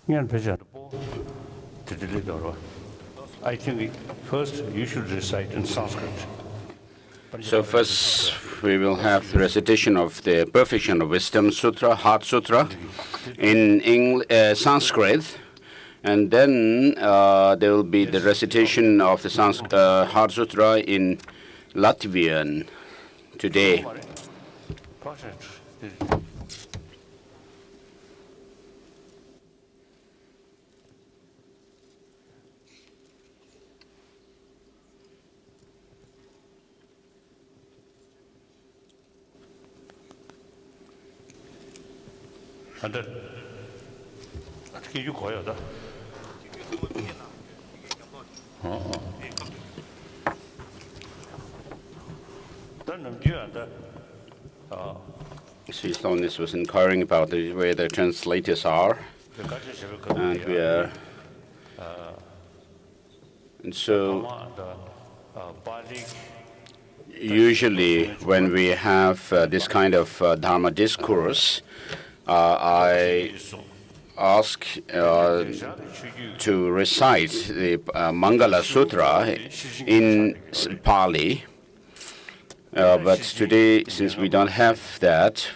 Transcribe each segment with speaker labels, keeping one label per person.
Speaker 1: I think first you should recite in Sanskrit.
Speaker 2: So first we will have the recitation of the Perfection of Wisdom Sutra, Heart Sutra, in Sanskrit, and then there will be the recitation of the Heart Sutra in Latvian today.
Speaker 1: 어떻게 유고요다.
Speaker 2: His Holiness was inquiring about where the translators are, and we are. And so, usually when we have this kind of Dharma discourse, I ask to recite the Mangala Sutra in Pali. But today, since we don't have that,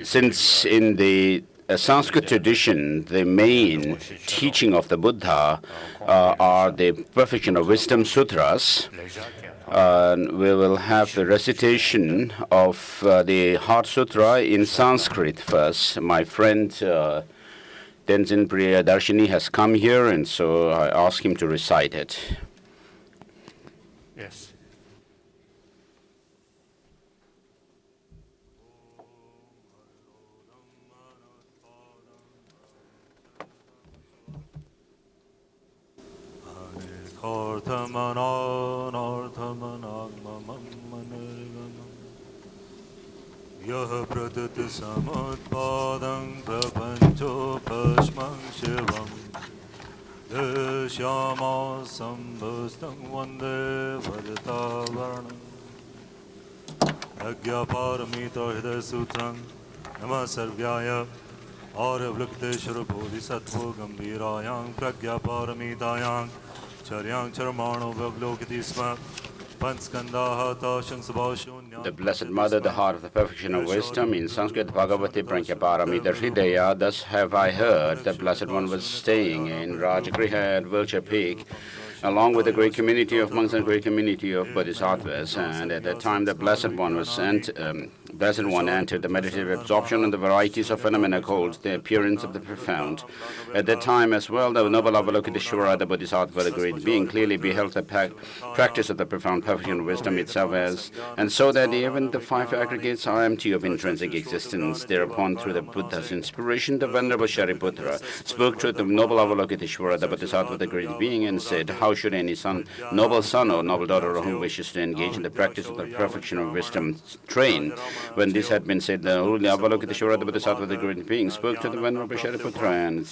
Speaker 2: since in the Sanskrit tradition, the main teaching of the Buddha are the Perfection of Wisdom Sutras, we will have the recitation of the Heart Sutra in Sanskrit first. My friend Tenzin Priyadarshini has come here, and so I ask him to recite it.
Speaker 1: Yes.
Speaker 3: Yah pratit samutpadam prapancho pashmang shivam deshyama sambhastam vande vadatavarnam agya paramita hridaya sutram nama sarvyaya aravlukteshwara bodhisattva gambhirayang pragya paramitayang charyang charmano vaglokiti sma.
Speaker 2: The Blessed Mother, the Heart of the Perfection of Wisdom, in Sanskrit, Bhagavati Pranchaparamita Hridaya. Thus have I heard the Blessed One was staying in Rajagriha at Wiltshire Peak, along with a great community of monks and great community of bodhisattvas. And at that time, the Blessed One entered the meditative absorption and the varieties of phenomena called the appearance of the profound. At that time as well, the noble Avalokiteshvara, the Bodhisattva, the great being, clearly beheld the practice of the profound perfection of wisdom itself as, and so that even the five aggregates are empty of intrinsic existence. Thereupon, through the Buddha's inspiration, the Venerable Shariputra spoke to the noble Avalokiteshvara, the Bodhisattva, the great being, and said, how should any noble son or noble daughter who wishes to engage in the practice of the perfection of wisdom train? When this had been said, the holy Avalokiteshvara, the Bodhisattva, the great being, spoke to the Venerable Shariputra and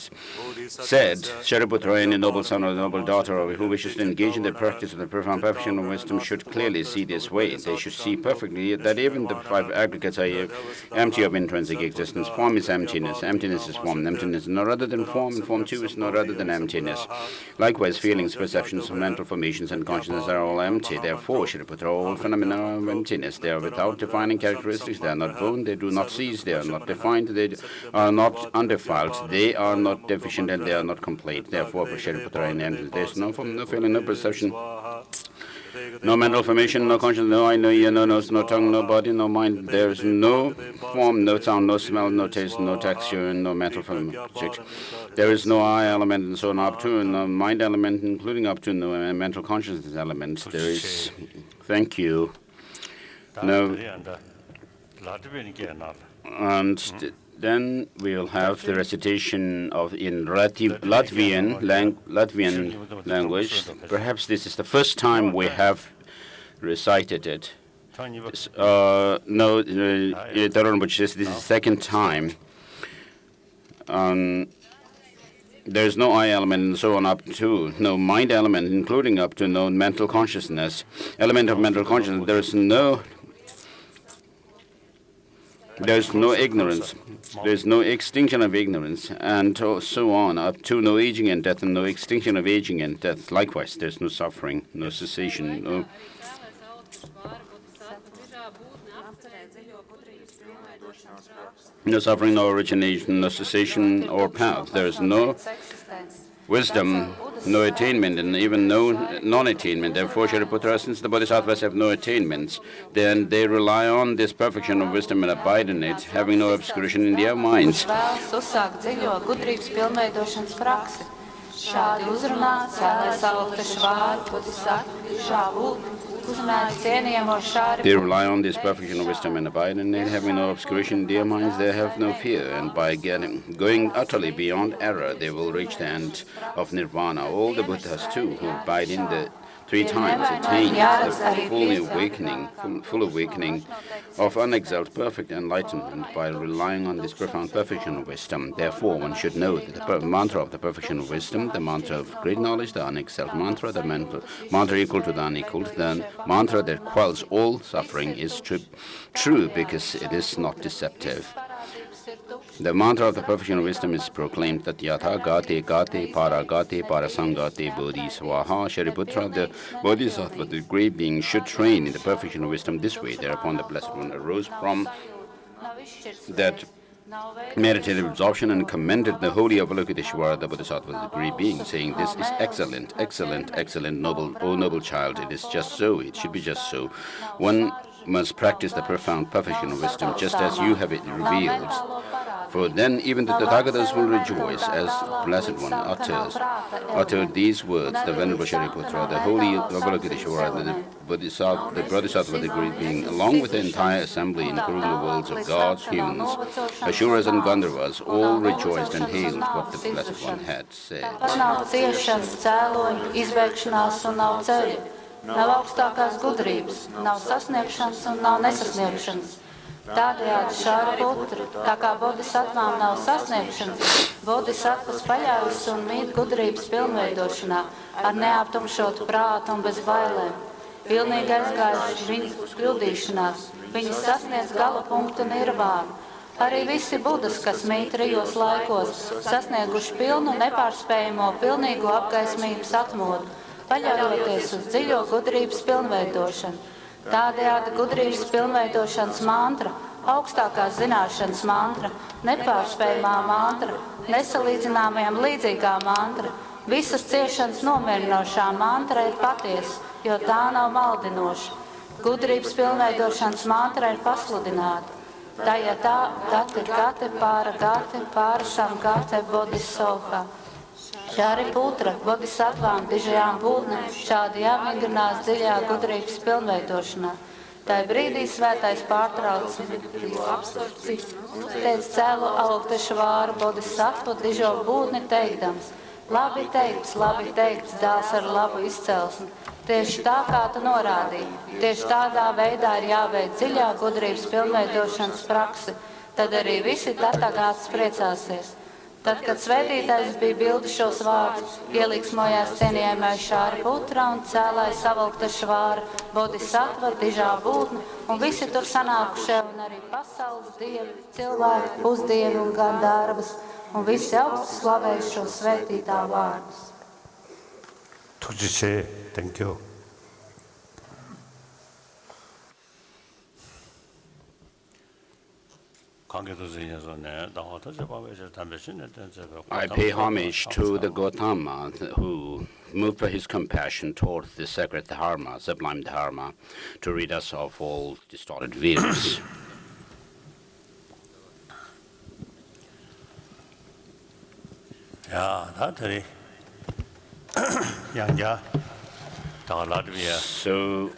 Speaker 2: said, Shariputra, any noble son or noble daughter who wishes to engage in the practice of the profound perfection of wisdom should clearly see this way. They should see perfectly that even the five aggregates are empty of intrinsic existence. Form is emptiness. Emptiness is form. Emptiness is no other than form, and form too is no other than emptiness. Likewise, feelings, perceptions, mental formations, and consciousness are all empty. Therefore, Shariputra, all phenomena of emptiness. They are without defining characteristics. They are not born. They do not cease. They are not defined. They are not undefiled. They are not deficient, and they are not complete. Therefore, Shariputra, in end, there is no form, no feeling, no perception, no mental formation, no consciousness, no eye, no ear, no nose, no tongue, no body, no mind. There is no form, no sound, no smell, no taste, no texture, and no mental formation. There is no eye element, and so on up to, no mind element, including up to no mental consciousness element. There is. Thank you. No. And then we will have the recitation of in Latvian language. Perhaps this is the first time we have recited it. No, this is the second time. There is no eye element and so on up to, no mind element, including up to no mental consciousness. Element of mental consciousness, there is no There's no ignorance. There's no extinction of ignorance, and so on, up to no aging and death, and no extinction of aging and death. Likewise, there's no suffering, no cessation, no suffering, no origination, no cessation or path. There is no wisdom, no attainment, and even no non-attainment. Therefore, Shariputra, since the Bodhisattvas have no attainments, then they rely on this perfection of wisdom and abide in it, having no obscuration in their minds. They rely on this perfection of wisdom and abide in it, having no obscuration in their minds. They have no fear, and by going utterly beyond error, they will reach the end of nirvana. All the Buddhas too, who abide in the 3 times, attain the full awakening of unexalted perfect enlightenment by relying on this profound perfection of wisdom. Therefore, one should know that the mantra of the perfection of wisdom, the mantra of great knowledge, the unexalted mantra, the mantra equal to the unequaled, the mantra that quells all suffering is true because it is not deceptive. The mantra of the perfection of wisdom is proclaimed that Yatha Gate Gate Parasangate Bodhi Swaha. Shariputra, the Bodhisattva, the great being, should train in the perfection of wisdom this way. Thereupon the Blessed One arose from that meditative absorption and commended the holy Avalokiteshvara, the Bodhisattva, the great being, saying, "This is excellent, excellent, excellent, noble, O noble child. It is just so. It should be just so. One must practice the profound perfection of wisdom just as you have it revealed. For then even the Tathagatas will rejoice, as Blessed One uttered these words, the Venerable Shariputra, the holy Avalokiteshvara, the Bodhisattva, the great being, along with the entire assembly, including the worlds of gods, humans, Asuras and Gandharvas, all rejoiced and hailed what the Blessed One had said."
Speaker 4: Nav augstākās gudrības, nav sasniegšanas un nav nesasniegšanas. Tādējādi Šāriputra, tā kā bodhisattvām nav sasniegšanas, bodhisattvas paļaujas un mīt gudrības pilnveidošanā ar neaptumšotu prātu un bez bailēm. Pilnīgi aizgājuši viņas kļūdīšanās, viņas sasniedz gala punktu nirvānu. Arī visi budas, kas mīt trijos laikos, sasnieguši pilnu nepārspējamo pilnīgo apgaismības atmodu, paļaujoties uz dziļo gudrības pilnveidošanu. Tādējādi gudrības pilnveidošanas mantra, augstākās zināšanas mantra, nepārspējamā mantra, nesalīdzināmajam līdzīgā mantra, visas ciešanas nomierinošā mantra ir patiesa, jo tā nav maldinoša. Gudrības pilnveidošanas mantra ir pasludināta. Tajā tā, gate, gate, pāra sam gate, bodhisoha. Šāriputra, bodhisattvām, dižajām būtnēm, šādi jāvingrinās dziļā gudrības pilnveidošanā. Tā brīdī svētais pārtrauc absorpciju un uzteic cēlu Avalokiteshvāru bodhisattvu dižo būtni teikdams: labi teikts, dēls ar labu izcelsmi. Tieši tā, kā tu norādīji, tieši tādā veidā ir jāveic dziļā gudrības pilnveidošanas praksi, tad arī visi Tathagātas priecāsies. Tad, kad svētītājs bija bildi šos vārdus, ieliksmojās cienījamais Šāriputra un cēlājs Avalokiteshvāra, bodhisattva, dižā būtne, un visi tur sanākušie, un arī pasaules dievi, cilvēki, pusdievi un gandharvas, un visi augstu slavēja šos svētītā vārdus.
Speaker 1: Thank you.
Speaker 2: I pay homage to the Gautama who, moved by his compassion toward the sacred Dharma, sublime Dharma, to rid us of all distorted views. So,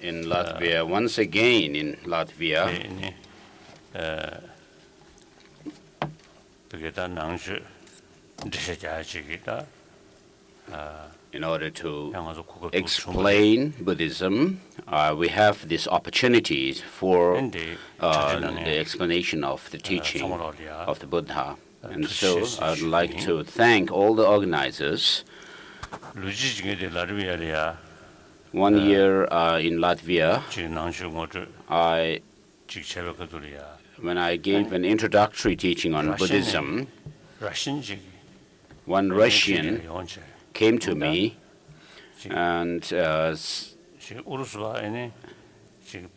Speaker 2: in Latvia, once again in Latvia, in order to explain Buddhism, we have this opportunity for the explanation of the teaching of the Buddha. And so I would like to thank all the organizers. 1 year in Latvia, I when I gave an introductory teaching on Buddhism, one Russian came to me and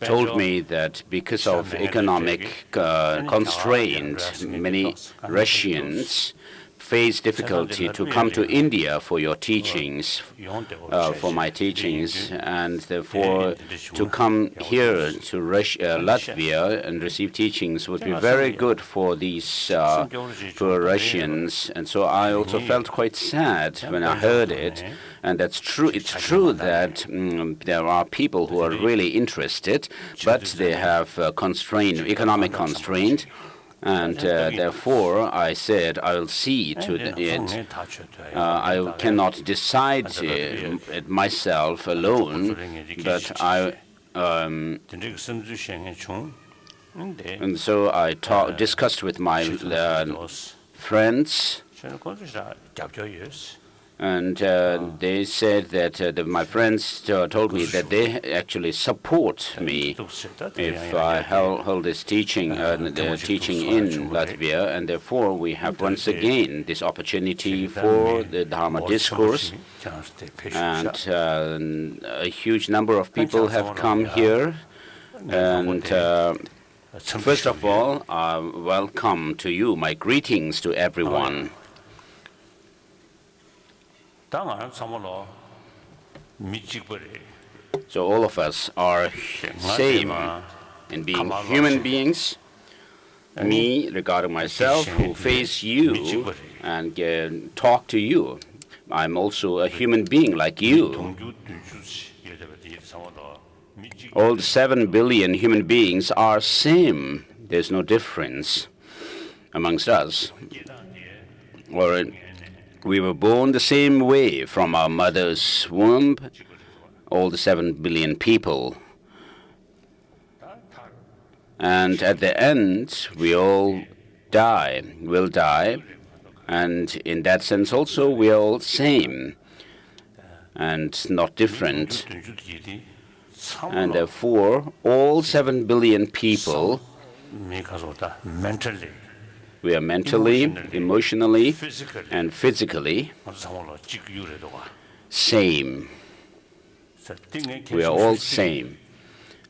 Speaker 2: told me that because of economic constraint, many Russians face difficulty to come to India for your teachings, for my teachings, and therefore to come here to Latvia and receive teachings would be very good for these poor Russians. And so I also felt quite sad when I heard it. And that's true. It's true that there are people who are really interested, but they have economic constraint. And therefore, I said, I will see to it. I cannot decide it myself alone, but and so I discussed with my friends. And they said that my friends told me that they actually support me if I hold this teaching, teaching in Latvia, and therefore we have once again this opportunity for the Dharma discourse, and a huge number of people have come here. And first of all, welcome to you, my greetings to everyone. So all of us are same in being human beings. Me, regarding myself, who face you and talk to you. I'm also a human being like you. All the 7 billion human beings are same. There's no difference amongst us. We were born the same way from our mother's womb, all the 7 billion people. And at the end, we all will die. And in that sense also, we are all same and not different. And therefore, all 7 billion people, we are mentally, emotionally, and physically same. We are all same.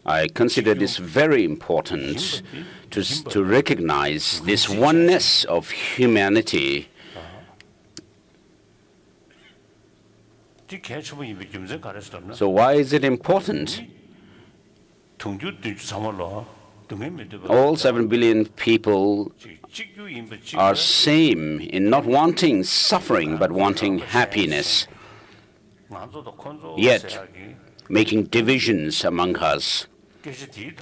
Speaker 2: I consider this very important to recognize this oneness of humanity. So why is it important? All 7 billion people are same in not wanting suffering but wanting happiness, yet making divisions among us,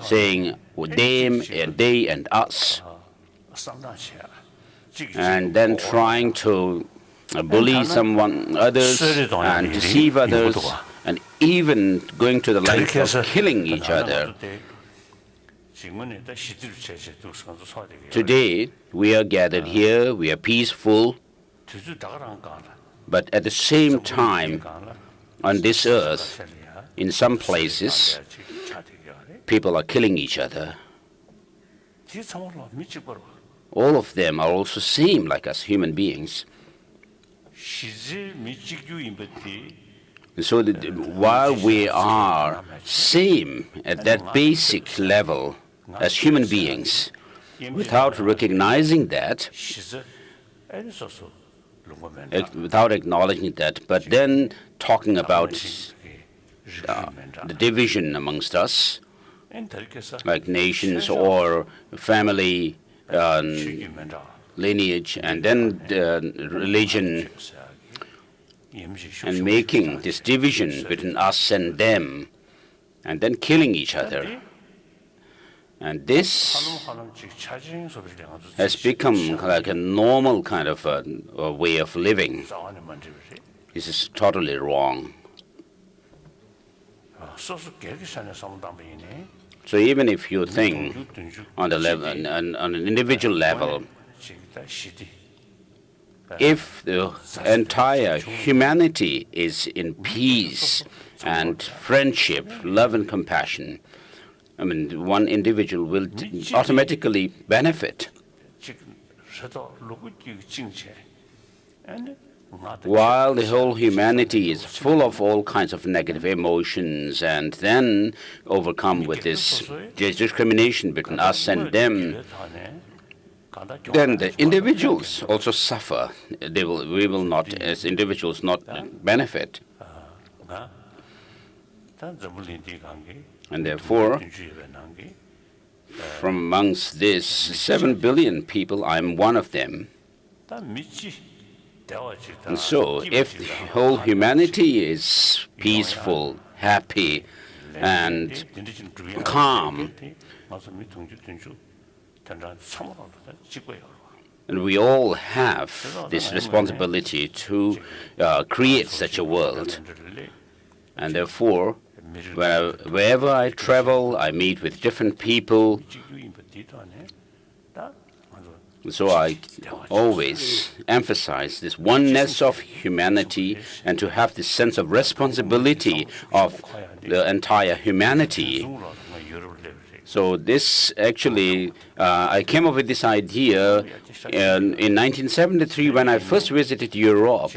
Speaker 2: saying them and they and us, and then trying to bully others and deceive others, and even going to the length of killing each other. Today, we are gathered here, we are peaceful, but at the same time, on this earth, in some places, people are killing each other. All of them are also same like us, human beings. And so while we are same at that basic level as human beings, without recognizing that, without acknowledging that, but then talking about the division amongst us, like nations or family, lineage, and then religion, and making this division between us and them, and then killing each other. And this has become like a normal kind of a way of living. This is totally wrong. So even if you think on the level, on an individual level, if the entire humanity is in peace and friendship, love and compassion, I mean, one individual will automatically benefit. While the whole humanity is full of all kinds of negative emotions and then overcome with this discrimination between us and them, then the individuals also suffer. We will not, as individuals, not benefit. And therefore, from amongst these 7 billion people, I'm one of them. And so, if the whole humanity is peaceful, happy, and calm, and we all have this responsibility to create such a world. And therefore, wherever I travel, I meet with different people. So I always emphasize this oneness of humanity and to have this sense of responsibility of the entire humanity. So this actually, I came up with this idea in 1973 when I first visited Europe.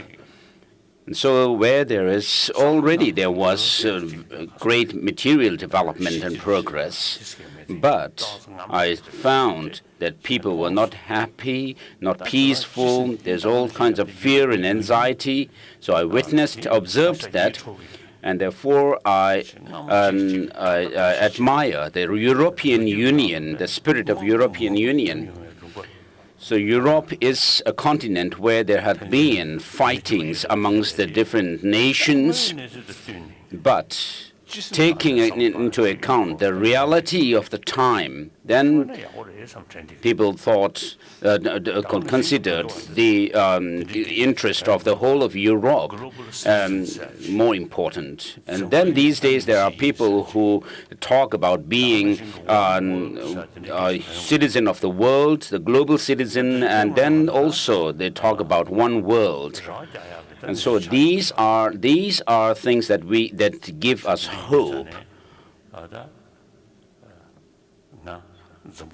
Speaker 2: And so where there was great material development and progress, but I found that people were not happy, not peaceful. There's all kinds of fear and anxiety. So I observed that, and therefore I admire the European Union, the spirit of European Union. So Europe is a continent where there had been fightings amongst the different nations, but taking into account the reality of the time, then people thought, considered the interest of the whole of Europe more important. And then these days there are people who talk about being a citizen of the world, the global citizen, and then also they talk about one world. And so these are things that give us hope.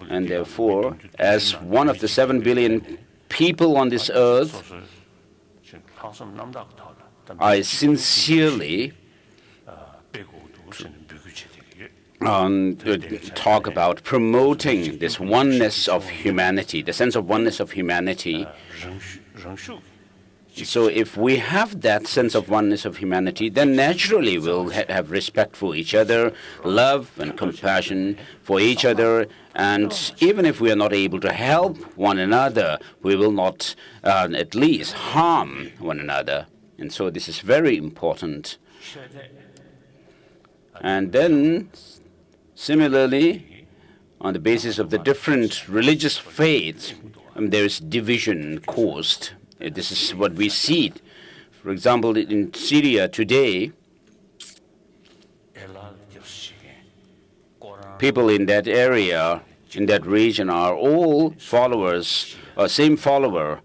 Speaker 2: And therefore, as one of the 7 billion people on this earth, I sincerely talk about promoting this oneness of humanity, the sense of oneness of humanity. So if we have that sense of oneness of humanity, then naturally we'll have respect for each other, love and compassion for each other, and even if we are not able to help one another, we will not at least harm one another. And so this is very important. And then, similarly, on the basis of the different religious faiths, there is division caused. This is what we see. For example, in Syria today, people in that area, in that region, are all followers, same follower,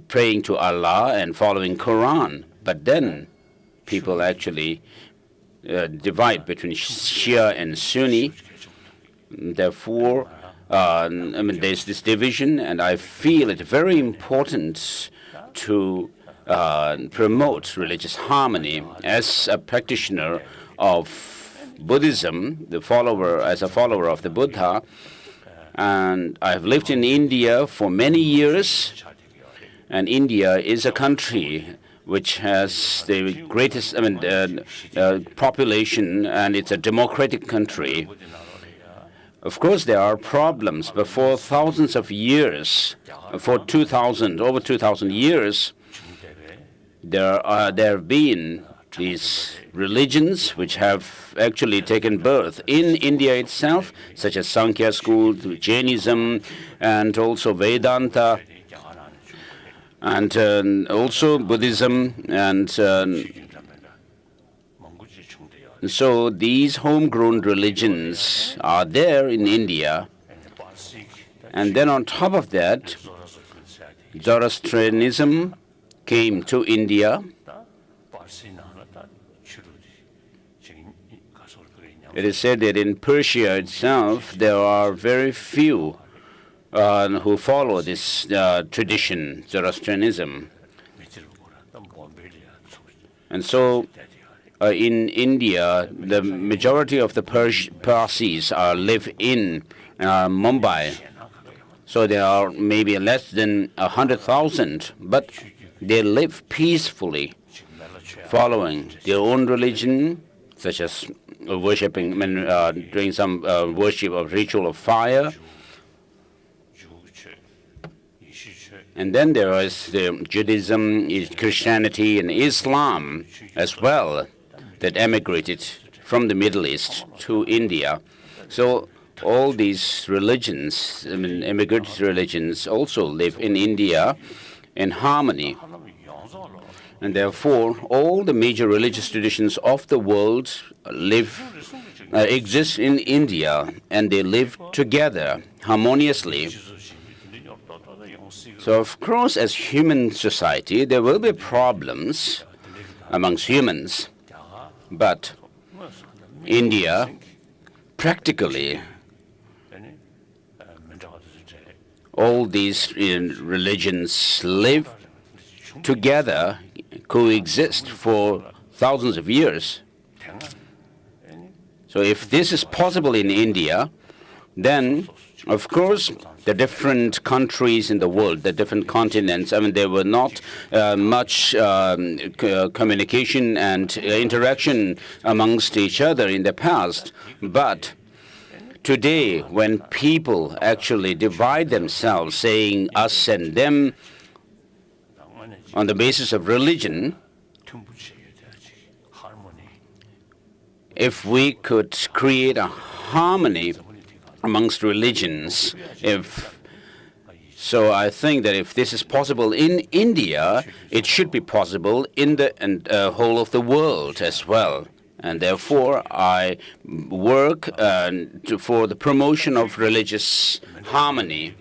Speaker 2: praying to Allah and following Quran. But then people actually divide between Shia and Sunni. Therefore, there's this division, and I feel it very important to promote religious harmony. As a practitioner of Buddhism, as a follower of the Buddha, and I've lived in India for many years, and India is a country which has the greatest population, and it's a democratic country. Of course, there are problems, but for thousands of years, over 2,000 years, there have been these religions which have actually taken birth in India itself, such as Sankhya school, Jainism, and also Vedanta, and also Buddhism, and so these homegrown religions are there in India. And then on top of that, Zoroastrianism came to India. It is said that in Persia itself, there are very few who follow this tradition, Zoroastrianism. And so, in India, the majority of the Parsis live in Mumbai. So there are maybe less than 100,000, but they live peacefully, following their own religion, such as worshipping, doing some worship of ritual of fire. And then there is the Judaism, Christianity, and Islam as well that emigrated from the Middle East to India. So all these religions, immigrant religions, also live in India in harmony. And therefore, all the major religious traditions of the world exist in India, and they live together harmoniously. So, of course, as human society, there will be problems amongst humans. But India, practically, all these religions live together, coexist for thousands of years. So if this is possible in India, then, of course, the different countries in the world, the different continents, there were not much communication and interaction amongst each other in the past. But today, when people actually divide themselves, saying us and them, on the basis of religion, if we could create a harmony amongst religions, so I think that if this is possible in India, it should be possible in the whole of the world as well. And therefore, I work for the promotion of religious harmony.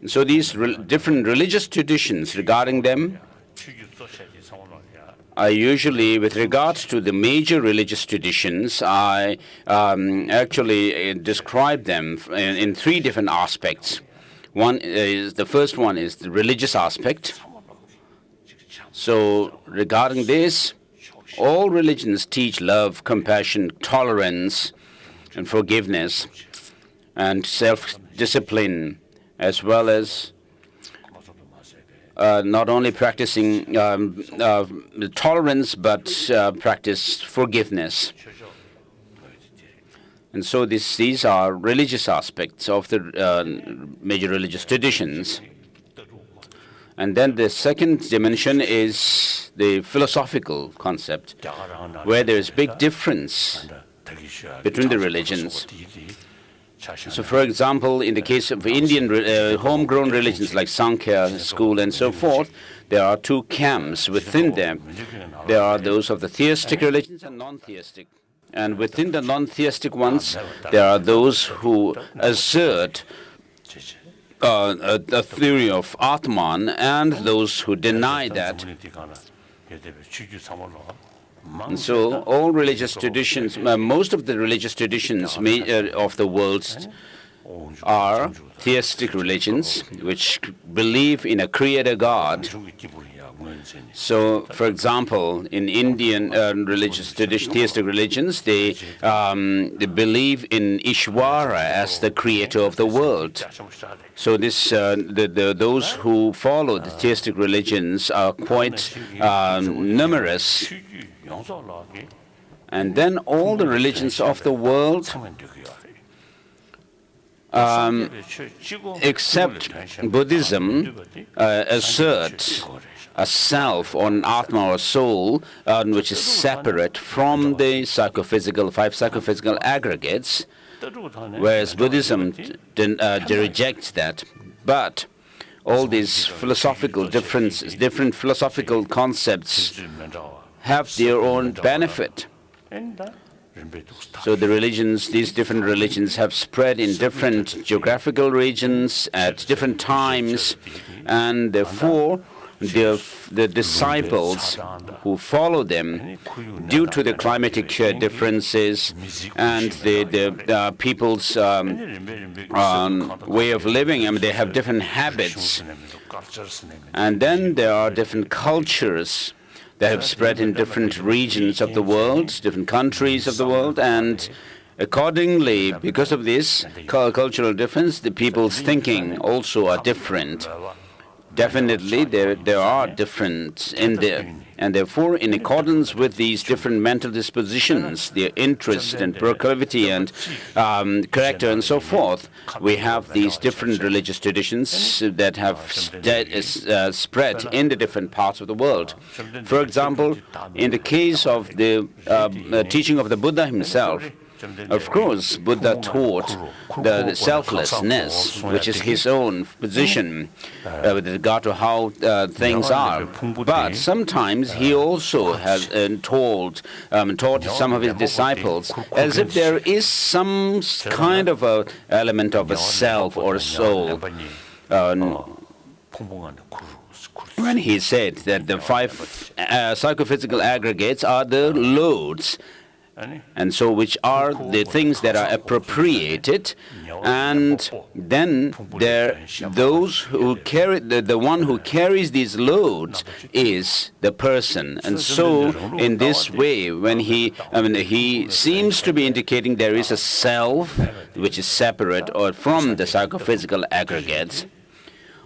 Speaker 2: So these different religious traditions regarding them, I usually, with regards to the major religious traditions, I actually describe them in three different aspects. The first one is the religious aspect. So regarding this, all religions teach love, compassion, tolerance, and forgiveness, and self-discipline, as well as not only practicing tolerance, but practice forgiveness. And so these are religious aspects of the major religious traditions. And then the second dimension is the philosophical concept, where there is big difference between the religions. So, for example, in the case of Indian homegrown religions like Sankhya school and so forth, there are two camps within them. There are those of the theistic religions and non-theistic. And within the non-theistic ones, there are those who assert a theory of Atman and those who deny that. And so all religious traditions, most of the religious traditions of the world are theistic religions, which believe in a creator God. So, for example, in Indian religious tradition, theistic religions, they believe in Ishvara as the creator of the world. So this, those who follow the theistic religions are quite numerous. And then all the religions of the world, except Buddhism, assert a self or an Atma or soul, which is separate from the five psychophysical aggregates, whereas Buddhism rejects that. But all these philosophical differences, different philosophical concepts, have their own benefit. So the religions, these different religions have spread in different geographical regions at different times, and therefore the disciples who follow them, due to the climatic differences and the people's way of living, I mean, they have different habits. And then there are different cultures that have spread in different regions of the world, different countries of the world, and accordingly, because of this cultural difference, the people's thinking also are different. Definitely, there are different in there. And therefore, in accordance with these different mental dispositions, their interest and proclivity and character and so forth, we have these different religious traditions that have spread in the different parts of the world. For example, in the case of the teaching of the Buddha himself, of course, Buddha taught the selflessness, which is his own position with regard to how things are. But sometimes he also has taught some of his disciples as if there is some kind of a element of a self or a soul. When he said that the 5 psychophysical aggregates are the loads, and so which are the things that are appropriated, and then those who carry the one who carries these loads is the person. And so in this way, when he seems to be indicating there is a self which is separate or from the psychophysical aggregates.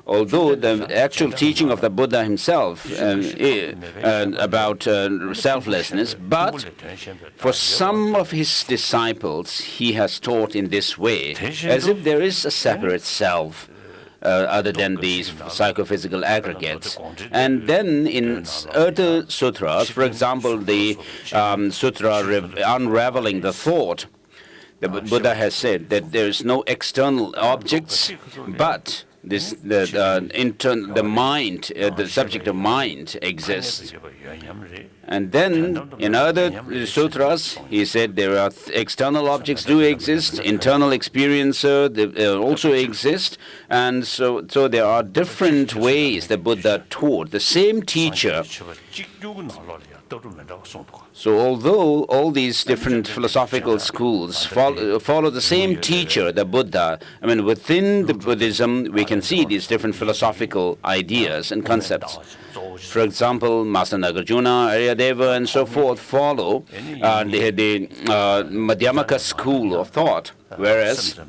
Speaker 2: Although the actual teaching of the Buddha himself about selflessness, but for some of his disciples, he has taught in this way, as if there is a separate self other than these psychophysical aggregates. And then in other sutras, for example, the Sutra Unraveling the Thought, the Buddha has said that there is no external objects, but the mind, the subject of mind exists. And then in other sutras, he said there are external objects do exist, internal experiencer also exist, and so there are different ways the Buddha taught. The same teacher. So although all these different philosophical schools follow the same teacher, the Buddha, I mean, within the Buddhism, we can see these different philosophical ideas and concepts. For example, Master Nagarjuna, Aryadeva, and so forth follow the Madhyamaka school of thought, whereas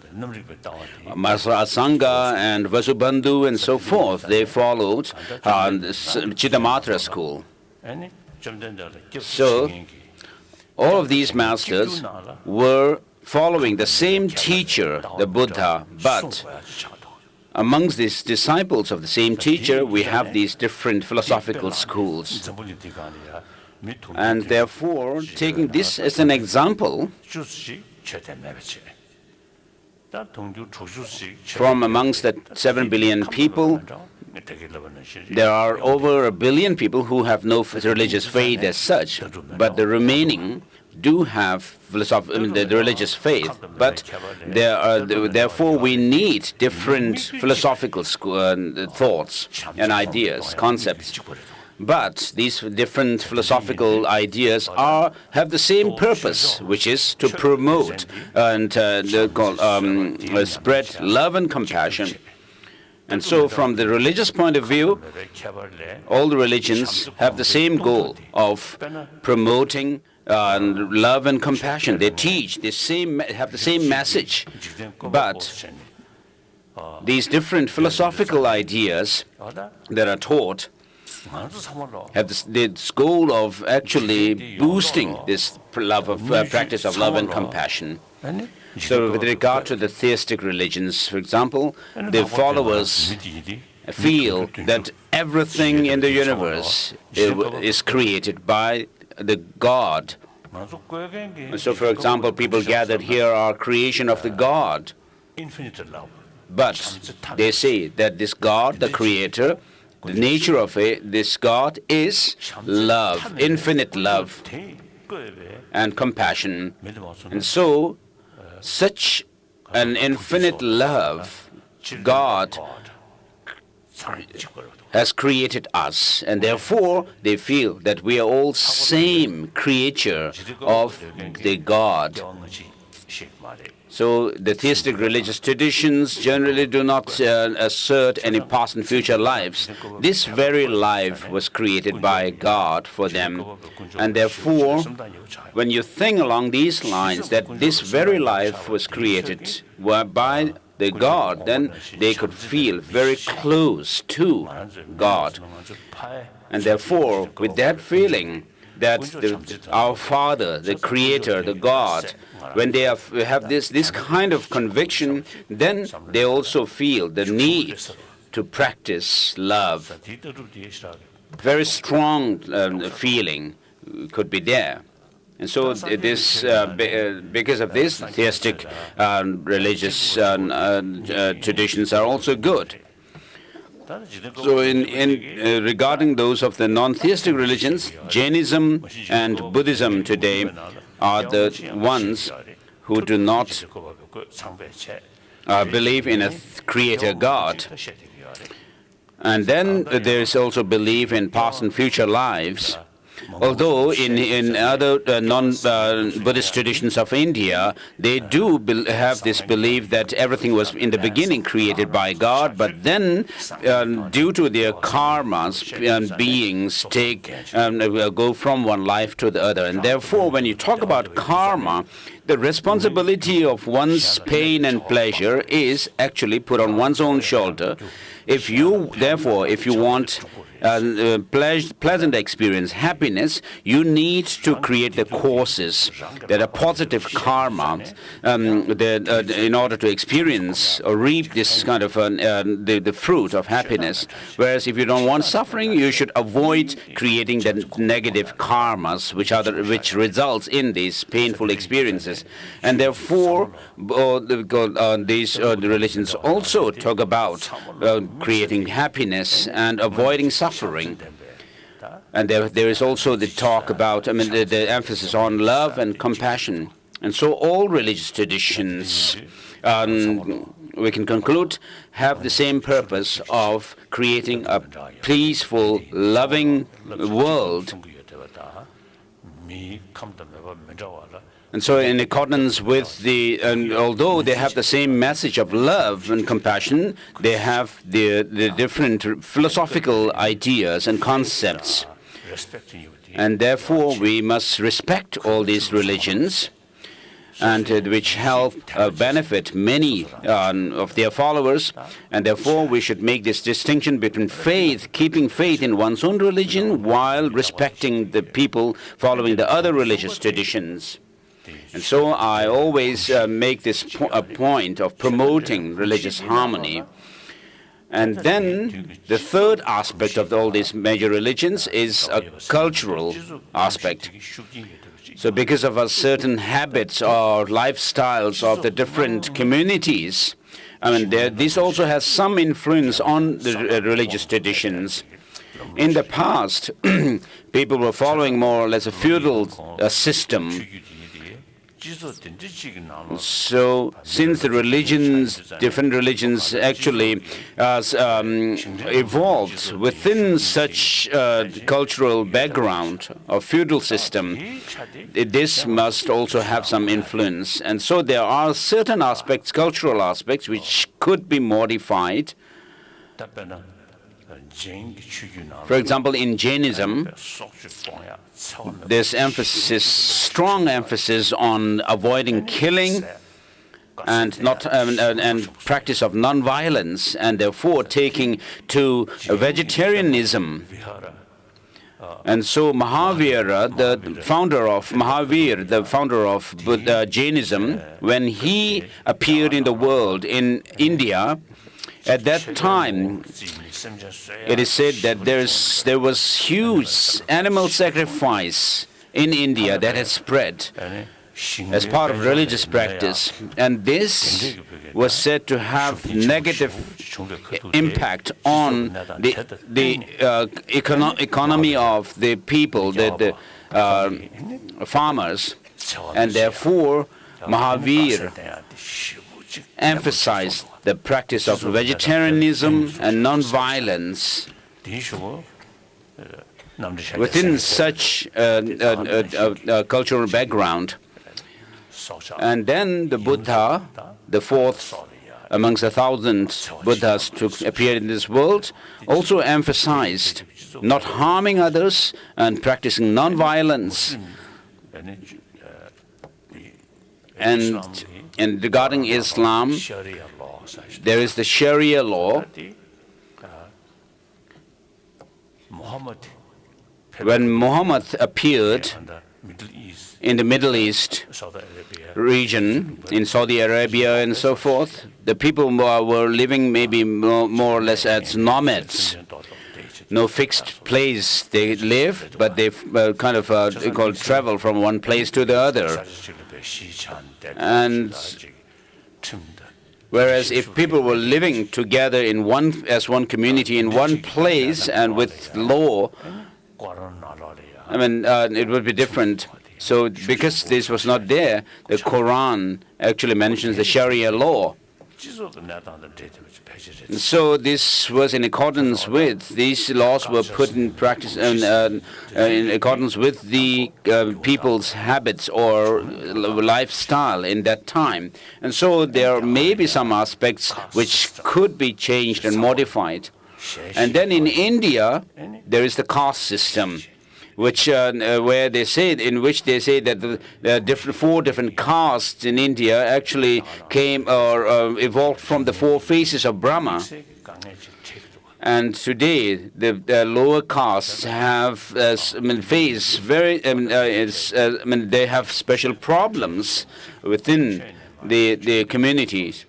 Speaker 2: Master Asanga and Vasubandhu and so forth, they followed the Chittamatra school. So, all of these masters were following the same teacher, the Buddha, but amongst these disciples of the same teacher, we have these different philosophical schools. And therefore, taking this as an example, from amongst the 7 billion people, there are over 1 billion people who have no religious faith as such, but the remaining do have the religious faith. But therefore we need different philosophical thoughts and ideas, concepts. But these different philosophical ideas have the same purpose, which is to promote and spread love and compassion. And so from the religious point of view, all the religions have the same goal of promoting love and compassion. They teach have the same message. But these different philosophical ideas that are taught have this goal of actually boosting this practice of love and compassion. So with regard to the theistic religions, for example, the followers feel that everything in the universe is created by the God. So, for example, people gathered here are creation of the God. But they say that this God, the Creator, the nature of this God is love, infinite love and compassion. And so, such an infinite love, God has created us, and therefore they feel that we are all same creature of the God. So the theistic religious traditions generally do not assert any past and future lives. This very life was created by God for them. And therefore, when you think along these lines that this very life was created by the God, then they could feel very close to God. And therefore, with that feeling, that our Father, the Creator, the God, when they have this kind of conviction, then they also feel the need to practice love. Very strong feeling could be there. And so this, because of this, theistic religious traditions are also good. So regarding those of the non-theistic religions, Jainism and Buddhism today are the ones who do not believe in a creator God. And then there is also belief in past and future lives. Although in other non-Buddhist traditions of India, they do have this belief that everything was in the beginning created by God, but then due to their karmas, beings go from one life to the other. And therefore, when you talk about karma, the responsibility of one's pain and pleasure is actually put on one's own shoulder. If you want pleasant experience, happiness, you need to create the causes that are positive karma in order to experience or reap this kind of the fruit of happiness. Whereas if you don't want suffering, you should avoid creating the negative karmas, which results in these painful experiences. And therefore, these religions also talk about creating happiness and avoiding suffering. And there is also the talk about, the emphasis on love and compassion. And so all religious traditions, we can conclude, have the same purpose of creating a peaceful, loving world. And so in accordance with although they have the same message of love and compassion, they have the different philosophical ideas and concepts. And therefore we must respect all these religions, and which help benefit many of their followers. And therefore we should make this distinction between faith, keeping faith in one's own religion, while respecting the people following the other religious traditions. And so I always make this a point of promoting religious harmony. And then the third aspect of all these major religions is a cultural aspect. So because of certain habits or lifestyles of the different communities, this also has some influence on the religious traditions. In the past, people were following more or less a feudal system. So since the different religions actually evolved within such cultural background of feudal system, this must also have some influence. And so there are certain aspects, cultural aspects, which could be modified. For example, in Jainism, there's strong emphasis on avoiding killing and practice of non-violence, and therefore taking to vegetarianism. And so Mahavira, the founder of Jainism, when he appeared in the world in India, at that time, it is said that there was huge animal sacrifice in India that had spread as part of religious practice. And this was said to have negative impact on the economy of the people, the farmers. And therefore, Mahavir emphasized the practice of vegetarianism and non-violence. Within such cultural background, and then the Buddha, the fourth amongst 1,000 Buddhas to appear in this world, also emphasized not harming others and practicing non-violence. And regarding Islam, there is the Sharia law. When Muhammad appeared in the Middle East region, in Saudi Arabia and so forth, the people were living maybe more or less as nomads. No fixed place they live, but they kind of travel from one place to the other. And whereas if people were living together in as one community in one place and with law, it would be different. So because this was not there, the Quran actually mentions the Sharia law. So this was in accordance with, these laws were put in practice in accordance with the people's habits or lifestyle in that time. And so there may be some aspects which could be changed and modified. And then in India, there is the caste system, which in which they say that the four different castes in India actually came or evolved from the four faces of Brahma. And today, the lower castes have face very. They have special problems within the communities.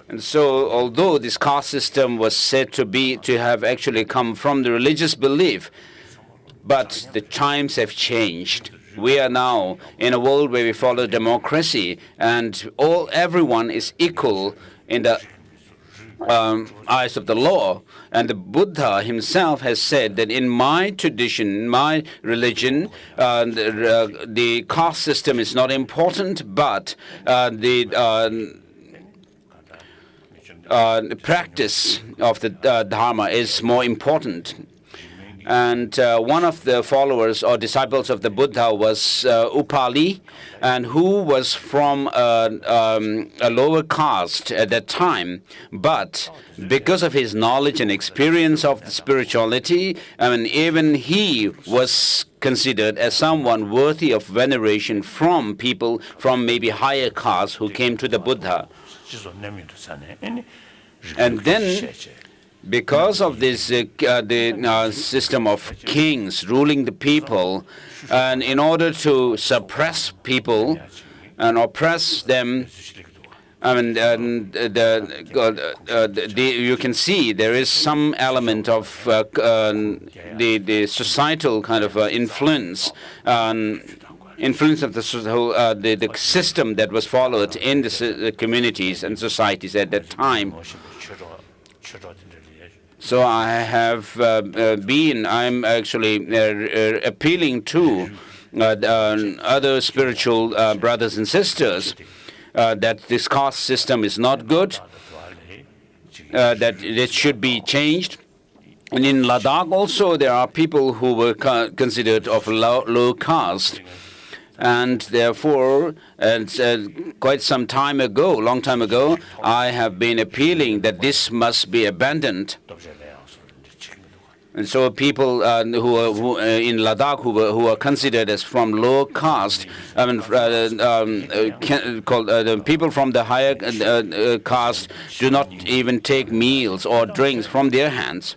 Speaker 2: And so, although this caste system was said to have actually come from the religious belief, but the times have changed. We are now in a world where we follow democracy, and everyone is equal in the eyes of the law. And the Buddha himself has said that in my tradition, my religion, the caste system is not important, but the practice of the Dharma is more important. And one of the followers or disciples of the Buddha was Upali, and who was from a lower caste at that time. But because of his knowledge and experience of the spirituality, even he was considered as someone worthy of veneration from people from maybe higher castes who came to the Buddha. And then, because of this system of kings ruling the people, and in order to suppress people and oppress them, you can see there is some element of the societal kind of influence. Influence of the system that was followed in the communities and societies at that time. So I'm actually appealing to other spiritual brothers and sisters that this caste system is not good, that it should be changed. And in Ladakh also there are people who were considered of low caste. And therefore, quite some time ago, long time ago, I have been appealing that this must be abandoned. And so people who in Ladakh who are considered as from low caste, the people from the higher caste do not even take meals or drinks from their hands.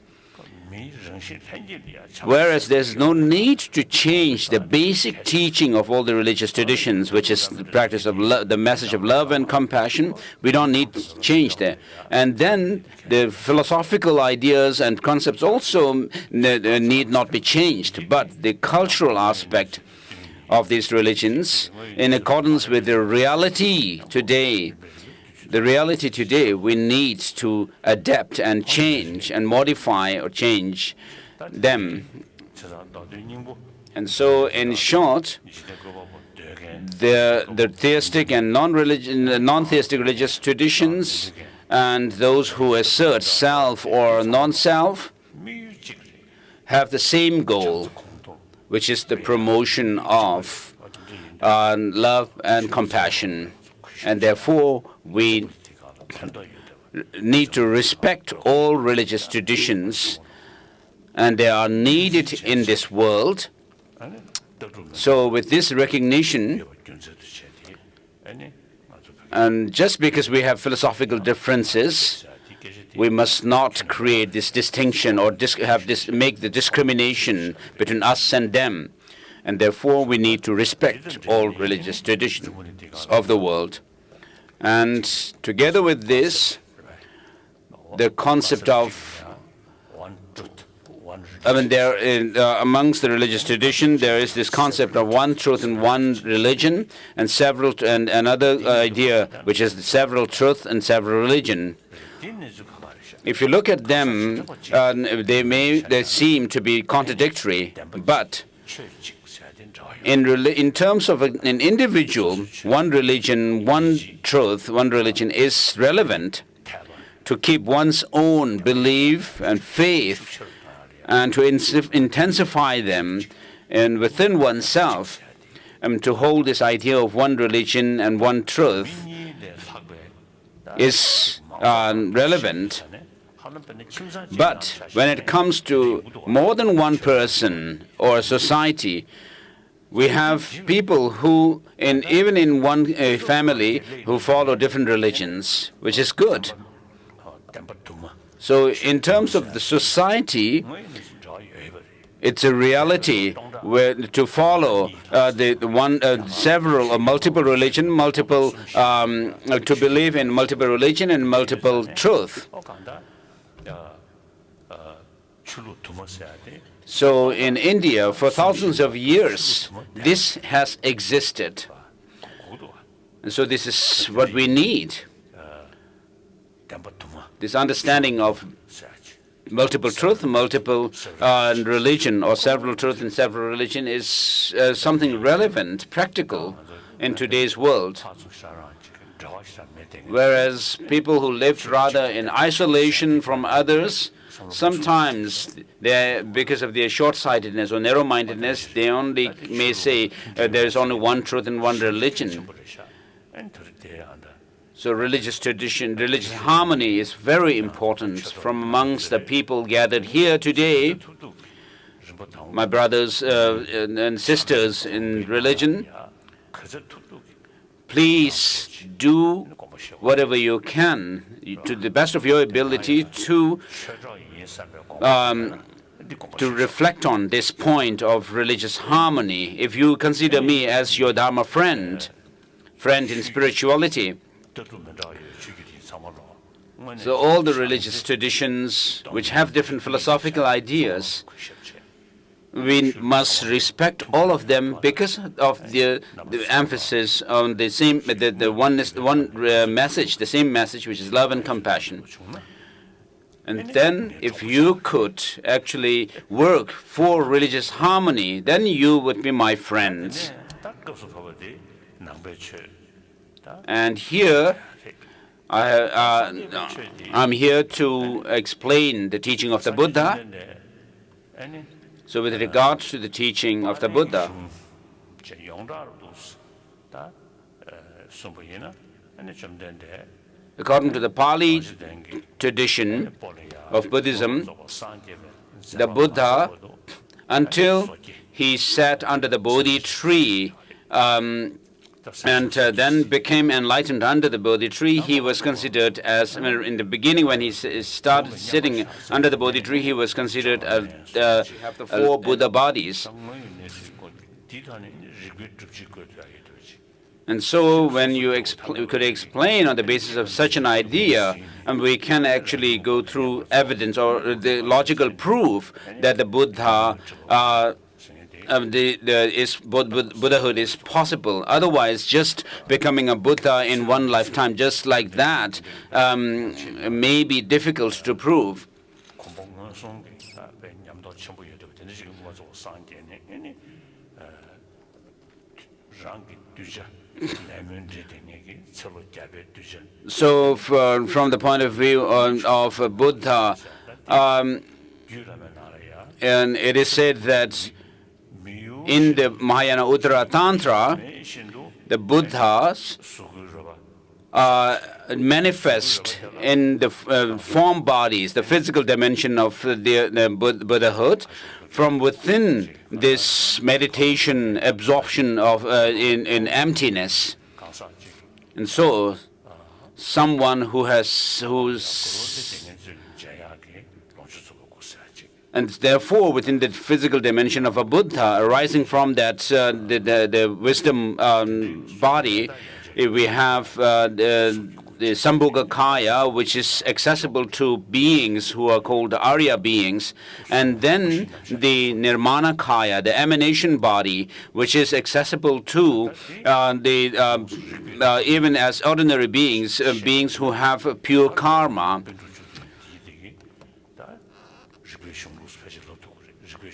Speaker 2: Whereas there's no need to change the basic teaching of all the religious traditions, which is the practice of the message of love and compassion. We don't need to change there. And then the philosophical ideas and concepts also need not be changed, but the cultural aspect of these religions, in accordance with the reality today, we need to adapt and change and modify or change them. And so, in short, the theistic and non-theistic religious traditions, and those who assert self or non-self have the same goal, which is the promotion of love and compassion. And therefore, we need to respect all religious traditions, and they are needed in this world. So with this recognition, and just because we have philosophical differences, we must not create this distinction or make the discrimination between us and them. And therefore, we need to respect all religious traditions of the world. And together with this, the concept of, amongst the religious tradition, there is this concept of one truth and one religion, and another idea which is several truth and several religion. If you look at them, they seem to be contradictory, but in terms of an individual, one religion, one truth, one religion is relevant to keep one's own belief and faith and to intensify them and within oneself, to hold this idea of one religion and one truth is relevant. But when it comes to more than one person or society, we have people who, even in one family, who follow different religions, which is good. So in terms of the society, it's a reality where to follow several or multiple religion, to believe in multiple religion and multiple truth. So in India, for thousands of years, this has existed. And so this is what we need. This understanding of multiple truth, multiple religion, or several truth and several religion is something relevant, practical in today's world. Whereas people who lived rather in isolation from others, sometimes because of their short-sightedness or narrow-mindedness, they only may say there is only one truth and one religion. So religious tradition, religious harmony is very important from amongst the people gathered here today. My brothers and sisters in religion, please do whatever you can to the best of your ability to reflect on this point of religious harmony. If you consider me as your Dharma friend in spirituality, so all the religious traditions which have different philosophical ideas, we must respect all of them because of the emphasis on the same, the oneness, message, the same message, which is love and compassion. And then, if you could actually work for religious harmony, then you would be my friends. And here, I'm here to explain the teaching of the Buddha. So with regard to the teaching of the Buddha, according to the Pali tradition of Buddhism, the Buddha, until he sat under the Bodhi tree and then became enlightened under the Bodhi tree, he was considered as, in the beginning when he started sitting under the Bodhi tree, he was considered the four Buddha bodies. And so when you could explain on the basis of such an idea, and we can actually go through evidence or the logical proof that the Buddha Buddhahood is possible. Otherwise, just becoming a Buddha in one lifetime, just like that, may be difficult to prove. So from the point of view of Buddha, and it is said that in the Mahayana Uttara Tantra, the Buddhas manifest in the form bodies, the physical dimension of the Buddhahood, from within this meditation absorption of in emptiness. And so, someone and therefore, within the physical dimension of a Buddha, arising from that the wisdom body, we have the Sambhogakaya, which is accessible to beings who are called Arya beings, and then the Nirmanakaya, the emanation body, which is accessible to even as ordinary beings, beings who have pure karma.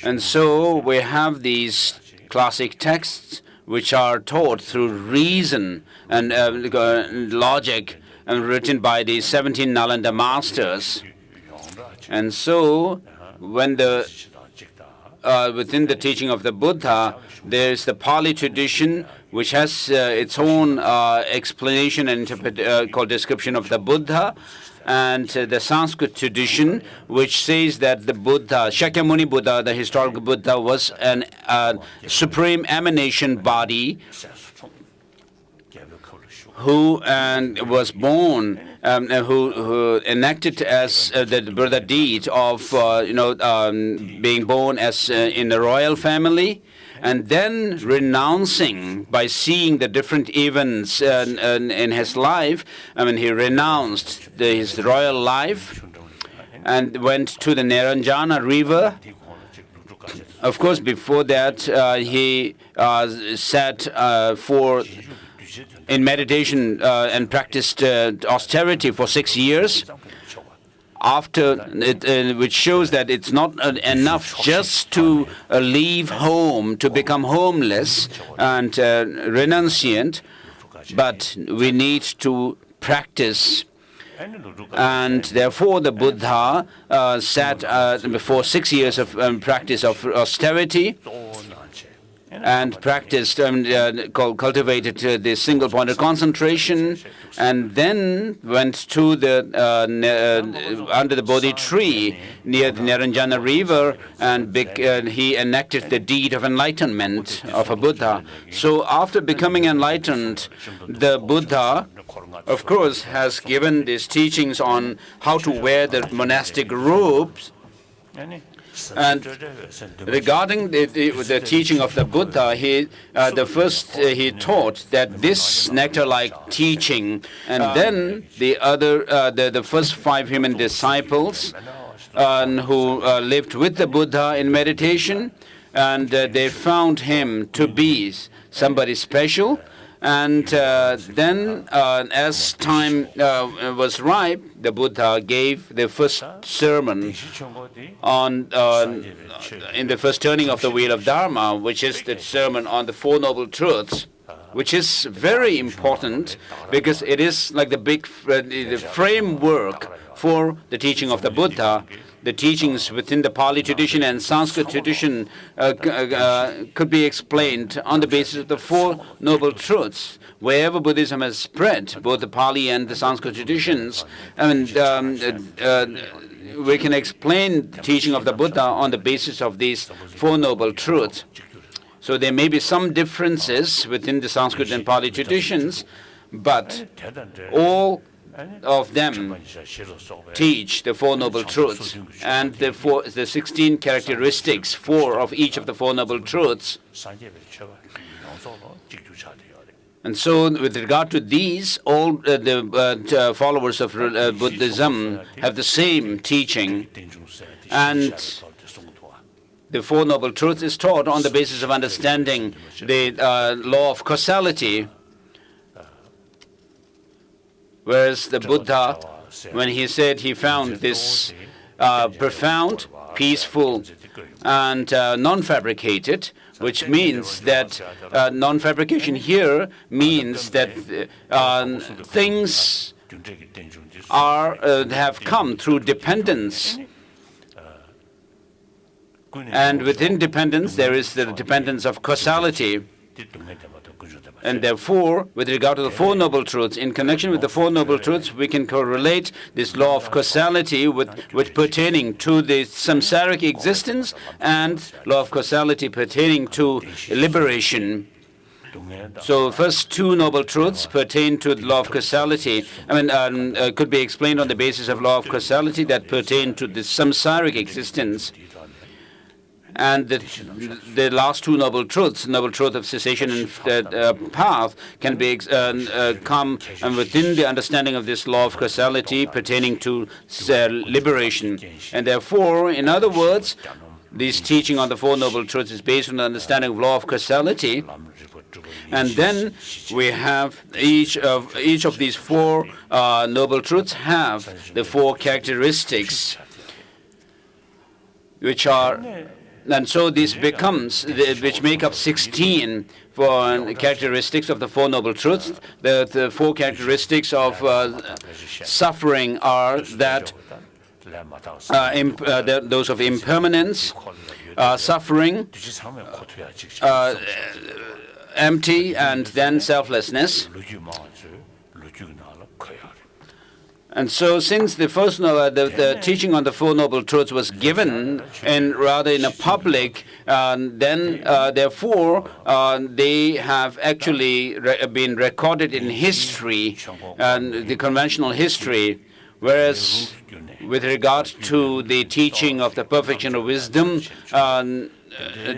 Speaker 2: And so we have these classic texts which are taught through reason and logic, and written by the 17 Nalanda masters. And so, when within the teaching of the Buddha, there is the Pali tradition, which has its own explanation and called description of the Buddha, and the Sanskrit tradition, which says that the Buddha, Shakyamuni Buddha, the historical Buddha, was an supreme emanation body who was born, who enacted as the Buddha deed of being born as in a royal family, and then renouncing by seeing the different events in his life. He renounced his royal life and went to the Naranjana river. Of course, before that, he sat in meditation and practiced austerity for 6 years. After it, which shows that it's not enough just to leave home, to become homeless and renunciant, but we need to practice. And therefore, the Buddha sat before 6 years of practice of austerity, and practiced, cultivated the single-pointed concentration, and then went to the under the Bodhi tree near the Naranjana river, and he enacted the deed of enlightenment of a Buddha. So after becoming enlightened, the Buddha, of course, has given these teachings on how to wear the monastic robes. And regarding the teaching of the Buddha, he taught that this nectar-like teaching, and then the first 5 human disciples who lived with the Buddha in meditation, and they found him to be somebody special. And then, as time was ripe, the Buddha gave the first sermon in the first turning of the wheel of Dharma, which is the sermon on the Four Noble Truths, which is very important because it is like the framework for the teaching of the Buddha. The teachings within the Pali tradition and Sanskrit tradition could be explained on the basis of the Four Noble Truths. Wherever Buddhism has spread, both the Pali and the Sanskrit traditions, we can explain the teaching of the Buddha on the basis of these Four Noble Truths. So there may be some differences within the Sanskrit and Pali traditions, but all of them teach the Four Noble Truths, and the 16 characteristics, 4 of each of the Four Noble Truths. And so, with regard to these, all the followers of Buddhism have the same teaching, and the Four Noble Truths is taught on the basis of understanding the law of causality. Whereas the Buddha, when he said he found this profound, peaceful and non-fabricated, which means that non-fabrication here means that things have come through dependence. And within dependence, there is the dependence of causality. And therefore, with regard to the Four Noble Truths, in connection with the Four Noble Truths, we can correlate this law of causality with pertaining to the samsaric existence and law of causality pertaining to liberation. So first two noble truths pertain to the law of causality. Could be explained on the basis of law of causality that pertain to the samsaric existence. And the last two noble truths, noble truth of cessation and path, can be come within the understanding of this law of causality pertaining to liberation. And therefore, in other words, this teaching on the Four Noble Truths is based on the understanding of law of causality. And then we have each of these four noble truths have the four characteristics, which are. And so this becomes, which make up 16 for characteristics of the Four Noble Truths. The four characteristics of suffering are that those of impermanence, suffering, empty, and then selflessness. And so, since the first the teaching on the Four Noble Truths was given rather in a public, then therefore they have actually been recorded in history, the conventional history. Whereas, with regard to the teaching of the perfection of wisdom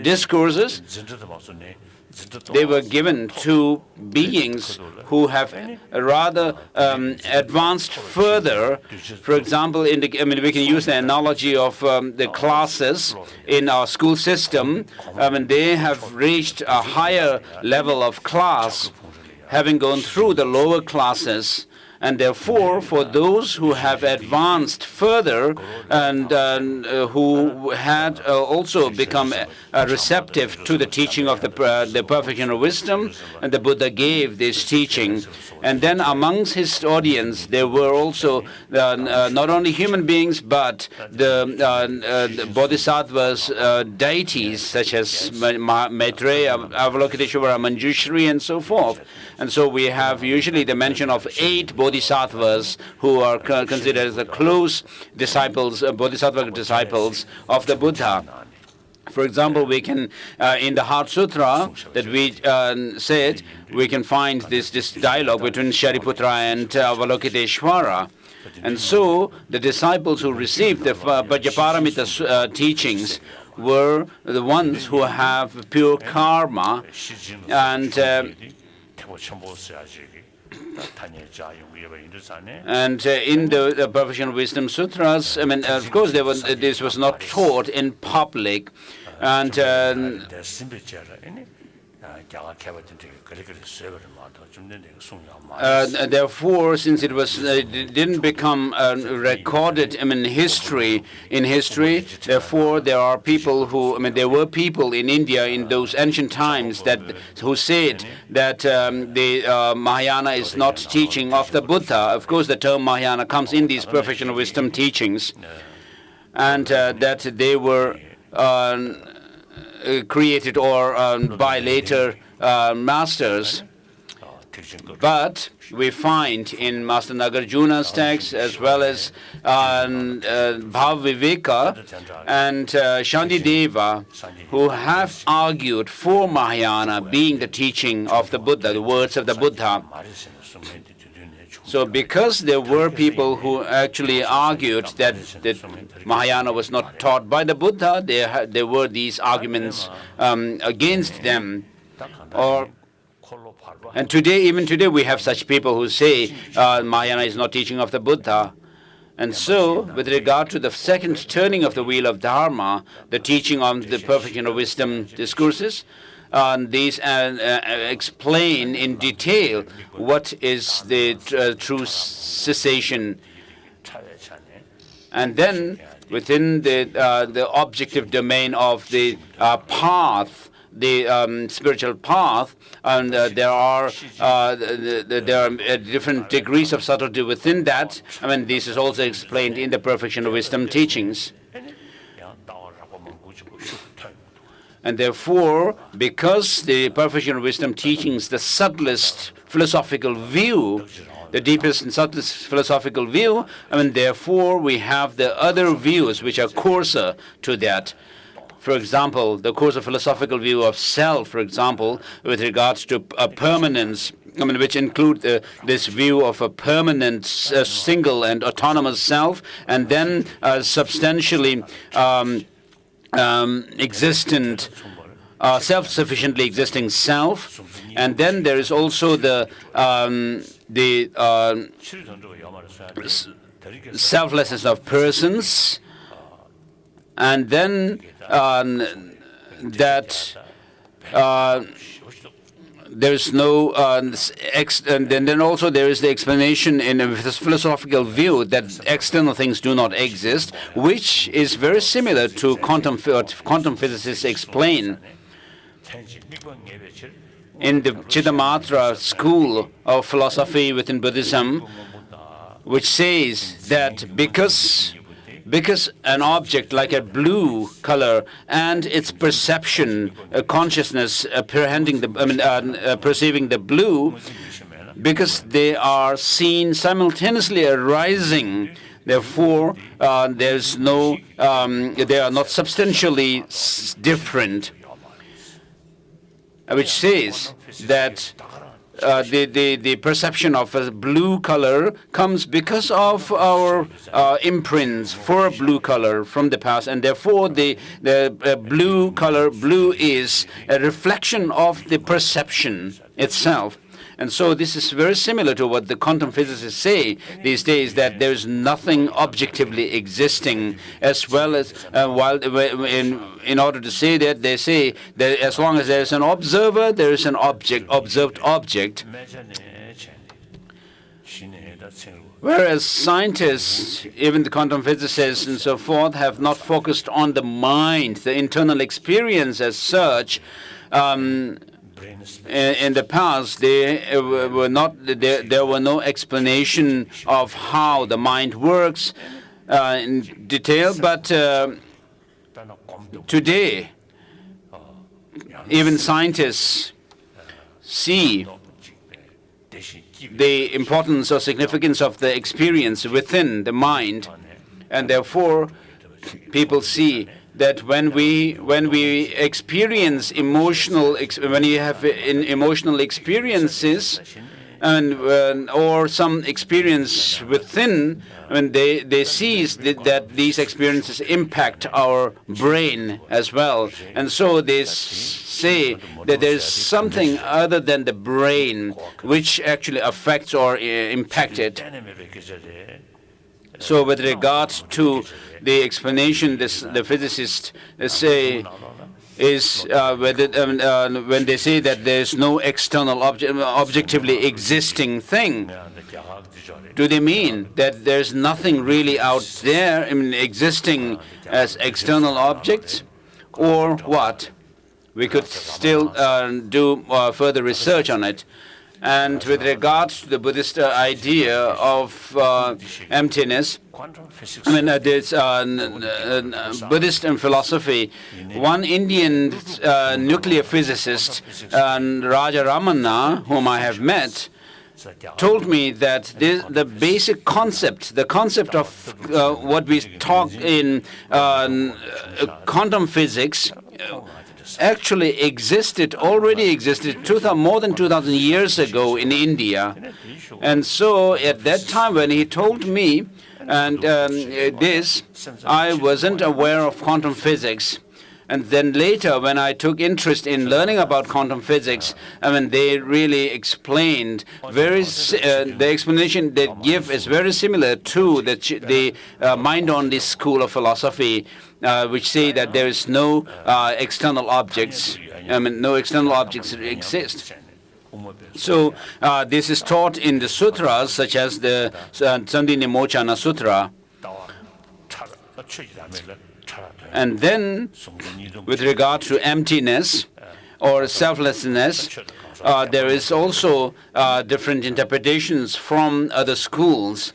Speaker 2: discourses, they were given to beings who have rather advanced further. For example, we can use the analogy of the classes in our school system. They have reached a higher level of class, having gone through the lower classes. And therefore, for those who have advanced further and who had also become receptive to the teaching of the perfection of wisdom, and the Buddha gave this teaching. And then amongst his audience, there were also not only human beings, but the bodhisattvas, deities, such as Maitreya, Avalokiteshvara, Manjushri, and so forth. And so we have usually the mention of 8 bodhisattvas who are considered as the close disciples, bodhisattva disciples of the Buddha. For example, we can, in the Heart Sutra that we said, we can find this dialogue between Shariputra and Avalokiteshvara. And so the disciples who received the Vajraparamita teachings were the ones who have pure karma, and in the Perfection of Wisdom Sutras, of course, this was not taught in public, and therefore, since it didn't become recorded in history, therefore there are people who, there were people in India in those ancient times who said that the Mahayana is not teaching of the Buddha. Of course, the term Mahayana comes in these Perfection of Wisdom teachings, and that they were created or by later masters. But we find in Master Nagarjuna's text, as well as Bhaviveka and Shantideva, who have argued for Mahayana being the teaching of the Buddha, the words of the Buddha. So because there were people who actually argued that Mahayana was not taught by the Buddha, there were these arguments against them. And even today, we have such people who say Mahayana is not teaching of the Buddha. And so, with regard to the second turning of the wheel of Dharma, the teaching on the perfection of wisdom discourses, these explain in detail what is the true cessation. And then within the objective domain of the path, the spiritual path, and there are different degrees of subtlety within that. I mean, this is also explained in the Perfection of Wisdom teachings. And therefore, because the Perfection of Wisdom teachings, the subtlest philosophical view, the deepest and subtlest philosophical view, I mean, therefore, we have the other views which are coarser to that. For example, the coarser philosophical view of self, for example, with regards to permanence, I mean, which include this view of a permanent, single and autonomous self, and then substantially existent, self-sufficiently existing self, and then there is also the selflessness of persons, and then that there is no, and then also there is the explanation in this philosophical view that external things do not exist, which is very similar to what quantum physicists explain. In the Chittamatra school of philosophy within Buddhism, which says that because an object like a blue color and its perception, consciousness perceiving the blue, because they are seen simultaneously arising, therefore there's no, they are not substantially different, which says that the perception of a blue color comes because of our imprints for a blue color from the past, and therefore the blue color, blue is a reflection of the perception itself. And so this is very similar to what the quantum physicists say these days, that there is nothing objectively existing, as well as in order to say that, they say that as long as there is an observer, there is an observed object. Whereas scientists, even the quantum physicists and so forth, have not focused on the mind, the internal experience as such. In the past, there were no explanation of how the mind works in detail, but today, even scientists see the importance or significance of the experience within the mind, and therefore people see that when we experience when you have emotional experiences, and or some experience within, when they see that these experiences impact our brain as well, and so they say that there's something other than the brain which actually affects or impacts it. So with regard to the explanation, the physicists say is when they say that there is no external objectively existing thing, do they mean that there's nothing really out there existing as external objects, or what? We could still do further research on it. And with regard to the Buddhist idea of emptiness, I mean, there's Buddhist and philosophy. One Indian nuclear physicist, Raja Ramana, whom I have met, told me that the basic concept, the concept of what we talk in quantum physics, actually already existed more than 2,000 years ago in India. And so at that time when he told me this, I wasn't aware of quantum physics. And then later, when I took interest in learning about quantum physics, I mean, they really explained the explanation they give is very similar to the mind-only school of philosophy, which say that there is no external objects. I mean, no external objects exist. So this is taught in the sutras, such as the Sandini Mochana Sutra. And then, with regard to emptiness or selflessness, there is also different interpretations from other schools.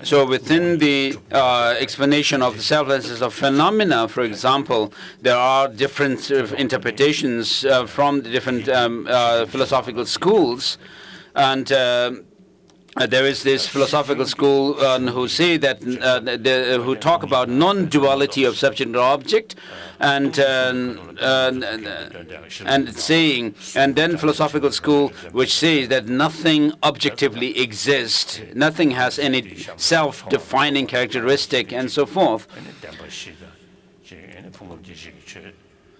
Speaker 2: So within the explanation of the selflessness of phenomena, for example, there are different interpretations from the different philosophical schools. And there is this philosophical school who say that who talk about non-duality of subject or object, and saying, and then philosophical school which says that nothing objectively exists, nothing has any self-defining characteristic, and so forth.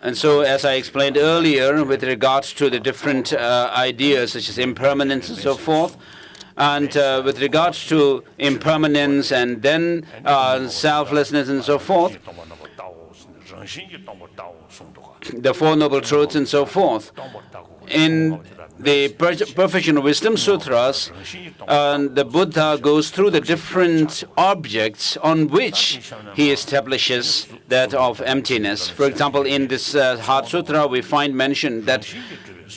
Speaker 2: And so, as I explained earlier, with regards to the different ideas such as impermanence and so forth, and with regards to impermanence and then selflessness and so forth, the Four Noble Truths and so forth, in the Perfection of Wisdom Sutras, the Buddha goes through the different objects on which he establishes that of emptiness. For example, in this Heart Sutra, we find mentioned that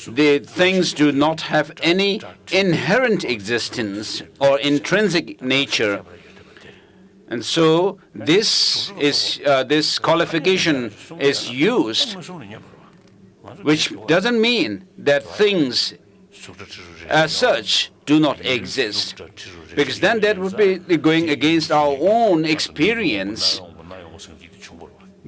Speaker 2: the things do not have any inherent existence or intrinsic nature. And so this qualification is used, which doesn't mean that things as such do not exist, because then that would be going against our own experience.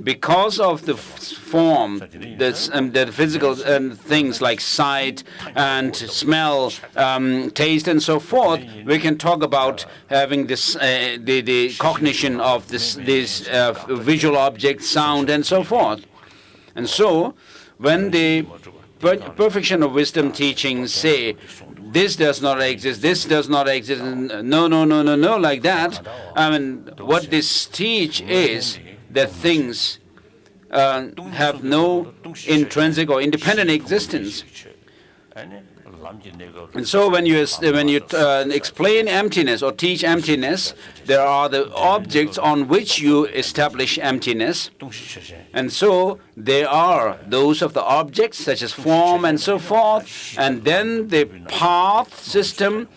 Speaker 2: Because of the form, the physical things like sight and smell, taste, and so forth, we can talk about having this the cognition of these visual objects, sound, and so forth. And so, when the Perfection of Wisdom teachings say, this does not exist, this does not exist, no, like that, I mean, what this teach is that things have no intrinsic or independent existence. And so when you explain emptiness or teach emptiness, there are the objects on which you establish emptiness. And so there are those of the objects such as form and so forth, and then the path system,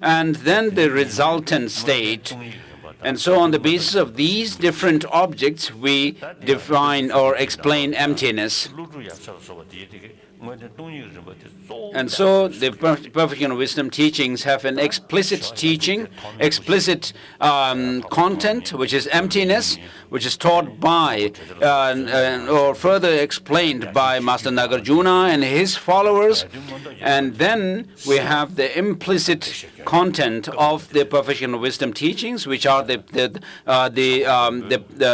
Speaker 2: and then the resultant state. And so on the basis of these different objects, we define or explain emptiness. And so the Perfection of Wisdom teachings have an explicit teaching, explicit content, which is emptiness, which is taught by or further explained by Master Nagarjuna and his followers. And then we have the implicit content of the Perfection of Wisdom teachings, which are the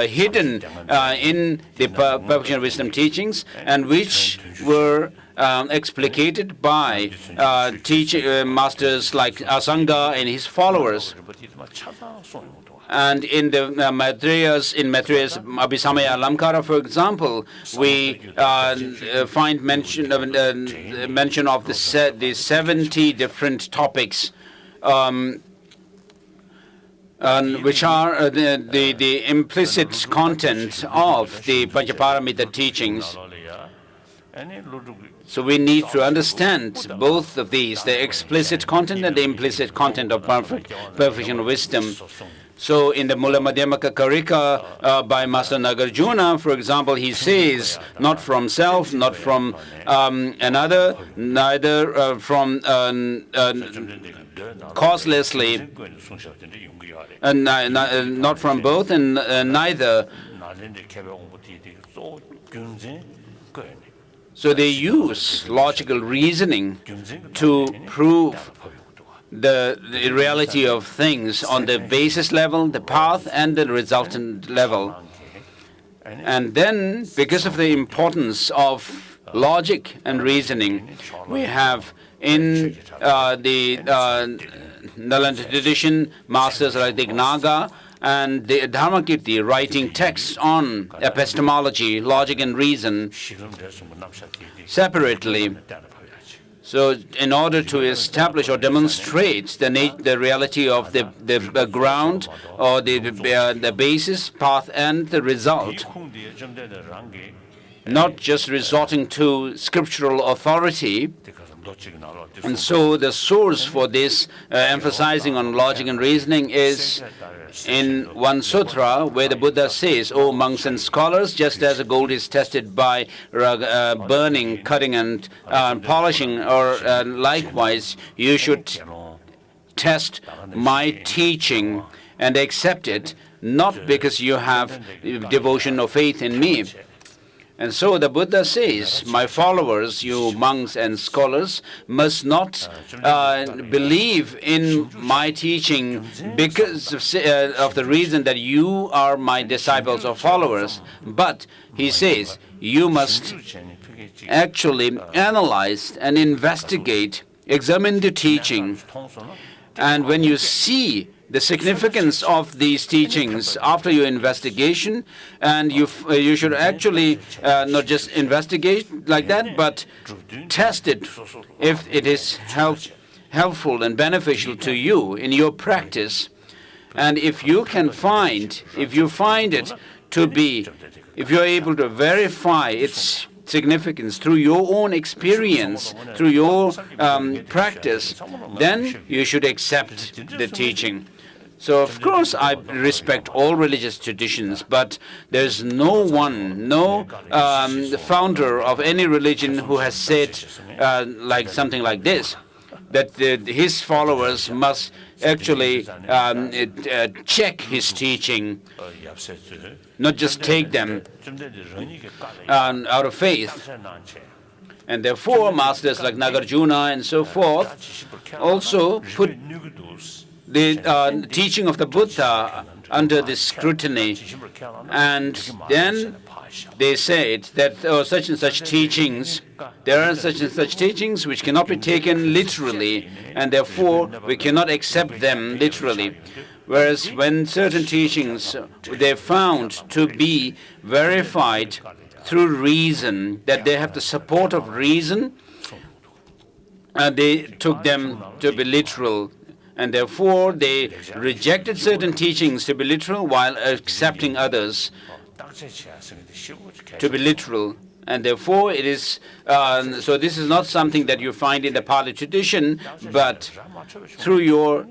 Speaker 2: hidden in the Perfection of Wisdom teachings, and which were explicated by masters like Asanga and his followers. And in the Maitreya's Abhisamaya Alamkara, for example, we find mention of the 70 different topics, which are the implicit content of the Panchaparamita teachings. So we need to understand both of these, the explicit content and the implicit content of Perfection of Wisdom. So in the Mula Madhyamaka Karika by Master Nagarjuna, for example, he says, not from self, not from another, neither from causelessly, and not from both, and neither. So they use logical reasoning to prove the reality of things on the basis level, the path, and the resultant level. And then, because of the importance of logic and reasoning, we have in the Nalanda tradition masters like Dignaga and the Dharmakirti writing texts on epistemology, logic, and reason separately. So in order to establish or demonstrate the reality of the ground or the basis, path, and the result, not just resorting to scriptural authority. And so the source for this emphasizing on logic and reasoning is in one sutra where the Buddha says, "O monks and scholars, just as gold is tested by burning, cutting, and polishing, or likewise, you should test my teaching and accept it, not because you have devotion or faith in me." And so the Buddha says, my followers, you monks and scholars, must not believe in my teaching because of the reason that you are my disciples or followers. But, he says, you must actually analyze and investigate, examine the teaching. And when you see the significance of these teachings after your investigation, and you should actually not just investigate like that, but test it if it is helpful and beneficial to you in your practice. And if you find it to be, if you're able to verify its significance through your own experience, through your practice, then you should accept the teaching. So, of course, I respect all religious traditions, but there's no founder of any religion who has said like something like this, that his followers must actually check his teaching, not just take them out of faith. And therefore, masters like Nagarjuna and so forth also put the teaching of the Buddha under this scrutiny, and then they said that such and such teachings, there are such and such teachings which cannot be taken literally, and therefore we cannot accept them literally. Whereas when certain teachings they found to be verified through reason, that they have the support of reason, they took them to be literal. And therefore, they rejected certain teachings to be literal while accepting others to be literal. And therefore, it is, so this is not something that you find in the Pali tradition, but through your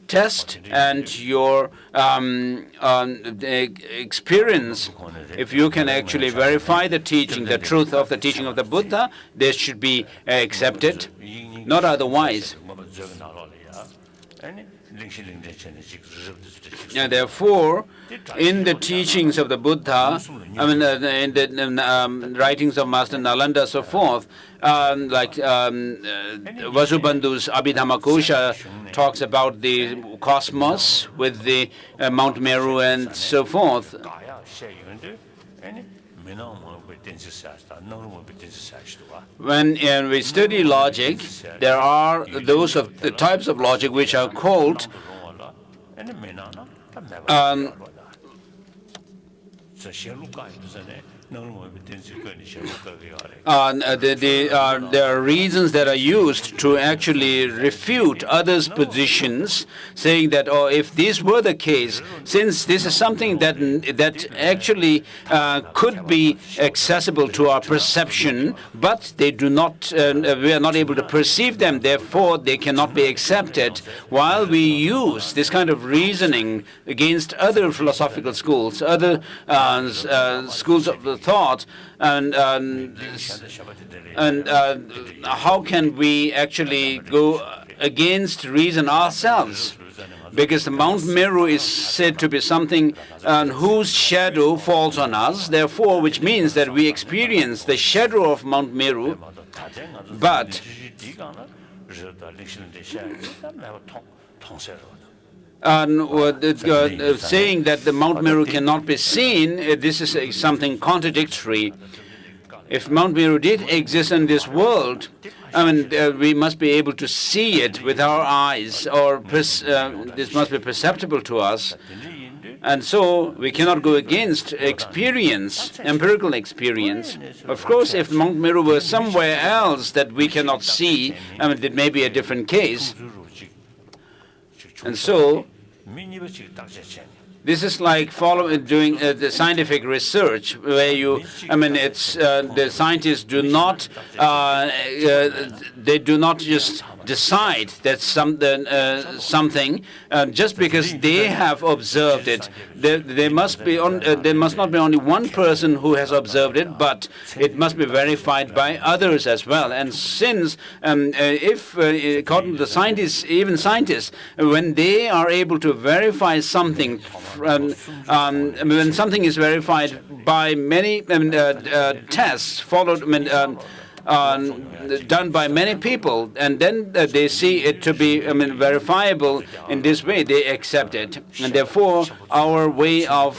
Speaker 2: test and your experience, if you can actually verify the teaching, the truth of the teaching of the Buddha, they should be accepted, not otherwise. And therefore, in the teachings of the Buddha, in the writings of Master Nalanda, so forth, like Vasubandhu's Abhidhammakosha talks about the cosmos with the Mount Meru and so forth. When we study logic, there are those of the types of logic which are called there are reasons that are used to actually refute others' positions, saying that, if this were the case, since this is something that actually could be accessible to our perception, but they do not, we are not able to perceive them, therefore they cannot be accepted. While we use this kind of reasoning against other philosophical schools, other schools of the thought, and how can we actually go against reason ourselves? Because the Mount Meru is said to be something whose shadow falls on us, therefore, which means that we experience the shadow of Mount Meru, but saying that the Mount Meru cannot be seen, this is something contradictory. If Mount Meru did exist in this world, we must be able to see it with our eyes, or this must be perceptible to us. And so we cannot go against experience, empirical experience. Of course, if Mount Meru were somewhere else that we cannot see, it may be a different case. And so this is like doing the scientific research, where the scientists do not, they do not just decide that something just because they have observed it. There must not be only one person who has observed it, but it must be verified by others as well. And since, if according to the scientists, even scientists, when they are able to verify something, when something is verified by many tests followed. Done by many people, and then they see it to be verifiable in this way, they accept it. And therefore, our way of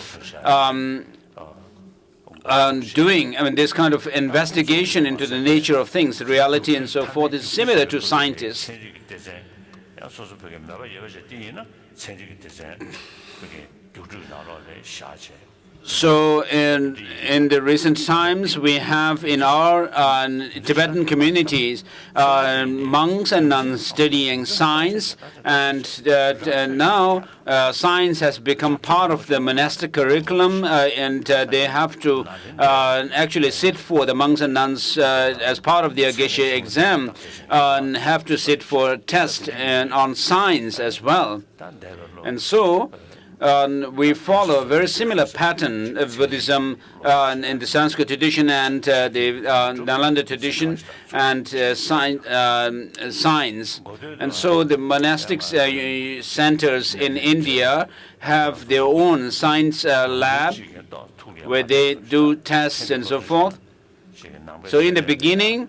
Speaker 2: doing this kind of investigation into the nature of things, reality and so forth, is similar to scientists. So in the recent times, we have in our Tibetan communities monks and nuns studying science, and now science has become part of the monastic curriculum, and they have to actually sit for the monks and nuns as part of their geshe exam, and have to sit for a test on science as well. And so we follow a very similar pattern of Buddhism in the Sanskrit tradition and the Nalanda tradition and science. And so the monastic centers in India have their own science lab where they do tests and so forth. So in the beginning,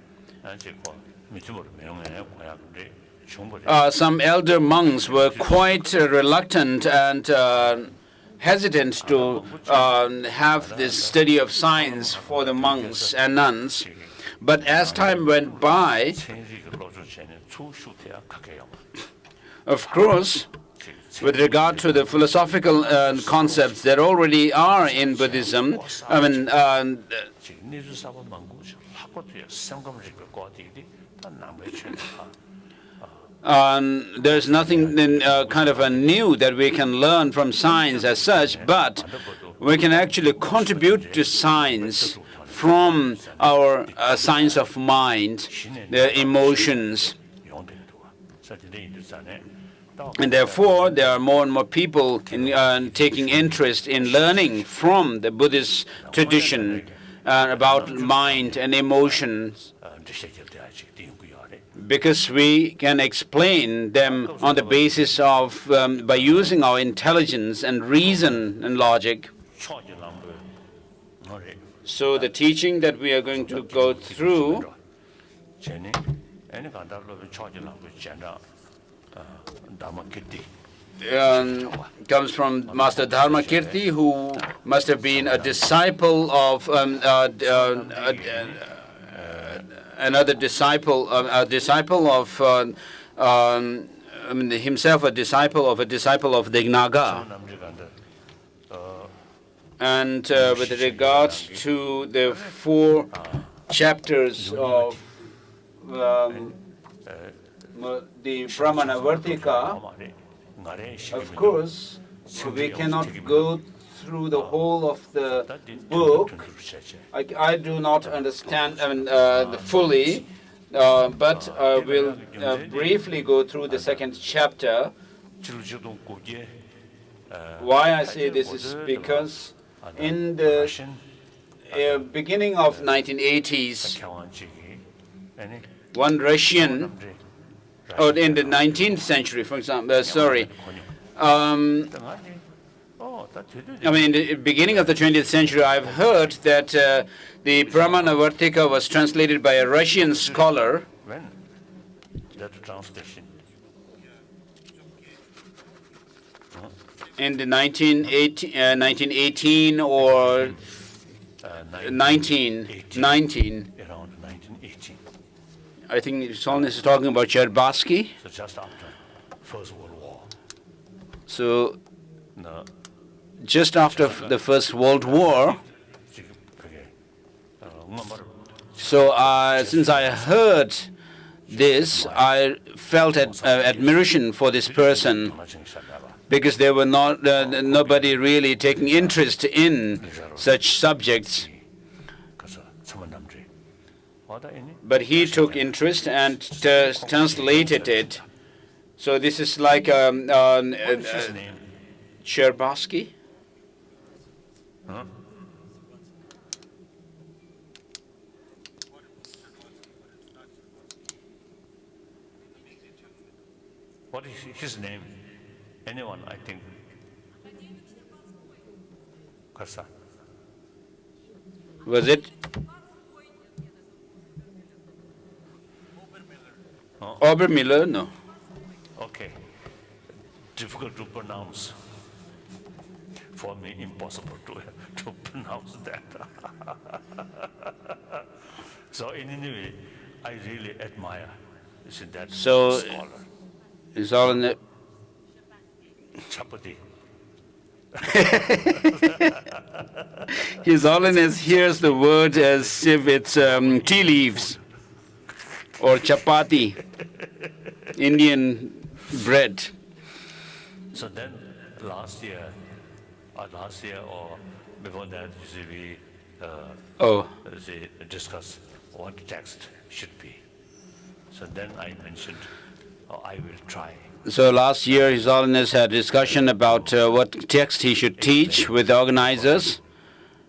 Speaker 2: some elder monks were quite reluctant and hesitant to have this study of science for the monks and nuns. But as time went by, of course, with regard to the philosophical concepts that already are in Buddhism, there's nothing kind of new that we can learn from science as such, but we can actually contribute to science from our science of mind, the emotions. And therefore, there are more and more people taking interest in learning from the Buddhist tradition about mind and emotions, because we can explain them on the basis of, by using our intelligence and reason and logic. So the teaching that we are going to go through comes from Master Dharmakirti, who must have been a disciple of another disciple, himself a disciple of the Naga. And with regards to the 4 chapters of the Pramanavarttika, of course, we cannot go through the whole of the book. I do not understand fully, but we'll briefly go through the 2nd chapter. Why I say this is because in the beginning of 1980s, one Russian, or in the 19th century, for example, in the beginning of the 20th century, I've heard that the Pramanavarttika was translated by a Russian scholar.
Speaker 3: When that translation?
Speaker 2: In the 1918 or 1919.
Speaker 3: Around 1918.
Speaker 2: I think Holiness is talking about Cherbatsky.
Speaker 3: So just after First World War.
Speaker 2: So just after the First World War.
Speaker 3: 지금 그게 응원말을
Speaker 2: So since I heard this, I felt admiration for this person, because there were nobody really taking interest in such subjects.
Speaker 3: 가서 천문남주의 와닿으니
Speaker 2: But he took interest and translated it. So this is like
Speaker 3: his name?
Speaker 2: Cherbatsky.
Speaker 3: What is his name? Anyone, I think. Kasa.
Speaker 2: Was it Obermiller? No.
Speaker 3: Okay. Difficult to pronounce. For me, impossible to pronounce that. So in any way, I really admire that
Speaker 2: So
Speaker 3: scholar,
Speaker 2: it's all in the.
Speaker 3: Chapati.
Speaker 2: His Holiness hears the word as if it's tea leaves or chapati, Indian bread.
Speaker 3: So then last year or before that, we discussed what text should be. So then I mentioned, I will try.
Speaker 2: So last year, His Holiness had a discussion about what text he should teach with the organizers.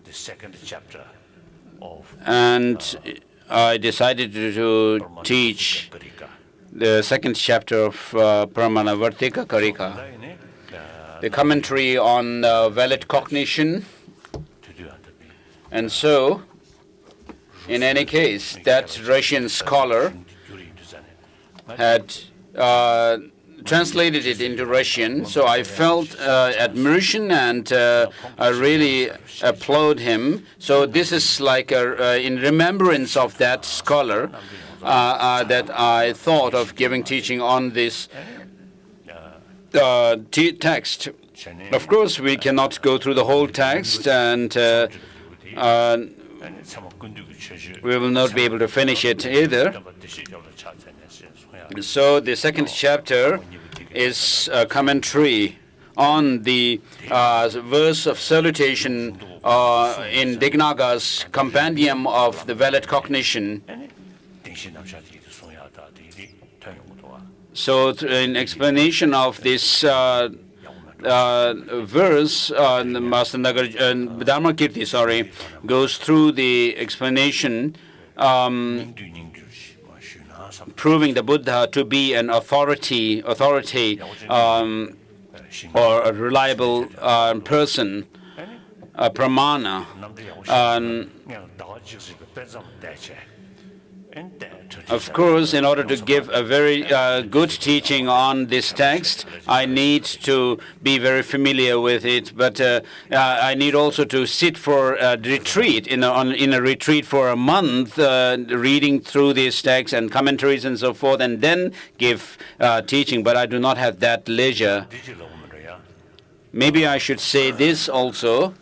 Speaker 3: The second chapter of
Speaker 2: And I decided to teach the second chapter of Pramanavarttika Karika, the commentary on valid cognition. And so, in any case, that Russian scholar had translated it into Russian, so I felt admiration and I really applaud him. So this is like in remembrance of that scholar that I thought of giving teaching on this text. Of course, we cannot go through the whole text, and we will not be able to finish it either. So the second chapter is a commentary on the verse of salutation in Dignaga's Compendium of the Valid Cognition. So in explanation of this verse, Master Dharmakirti, goes through the explanation proving the Buddha to be an authority or a reliable person, a pramana. Of course, in order to give a very good teaching on this text, I need to be very familiar with it, but I need also to sit for a retreat, in a retreat for a month, reading through this text and commentaries and so forth, and then give teaching, but I do not have that leisure. Maybe I should say this also.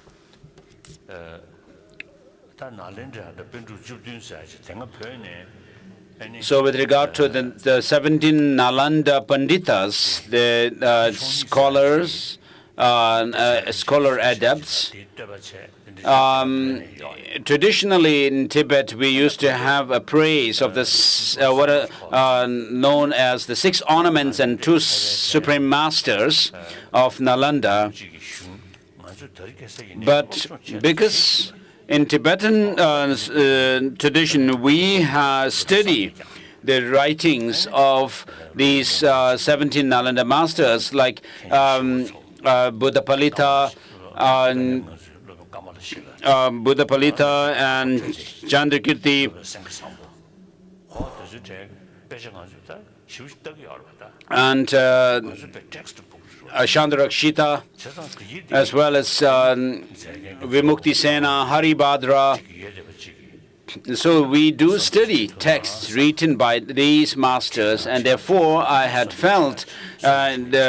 Speaker 2: So with regard to the 17 Nalanda Panditas, the scholars, scholar adepts, traditionally in Tibet we used to have a praise of the what are known as the 6 ornaments and 2 supreme masters of Nalanda. But because in Tibetan tradition, we study the writings of these 17 Nalanda masters, like Buddha Palita and Chandrakirti, and Chandrakshita, as well as Vimukti Sena, Haribhadra, So we do study texts written by these masters, and therefore I had felt that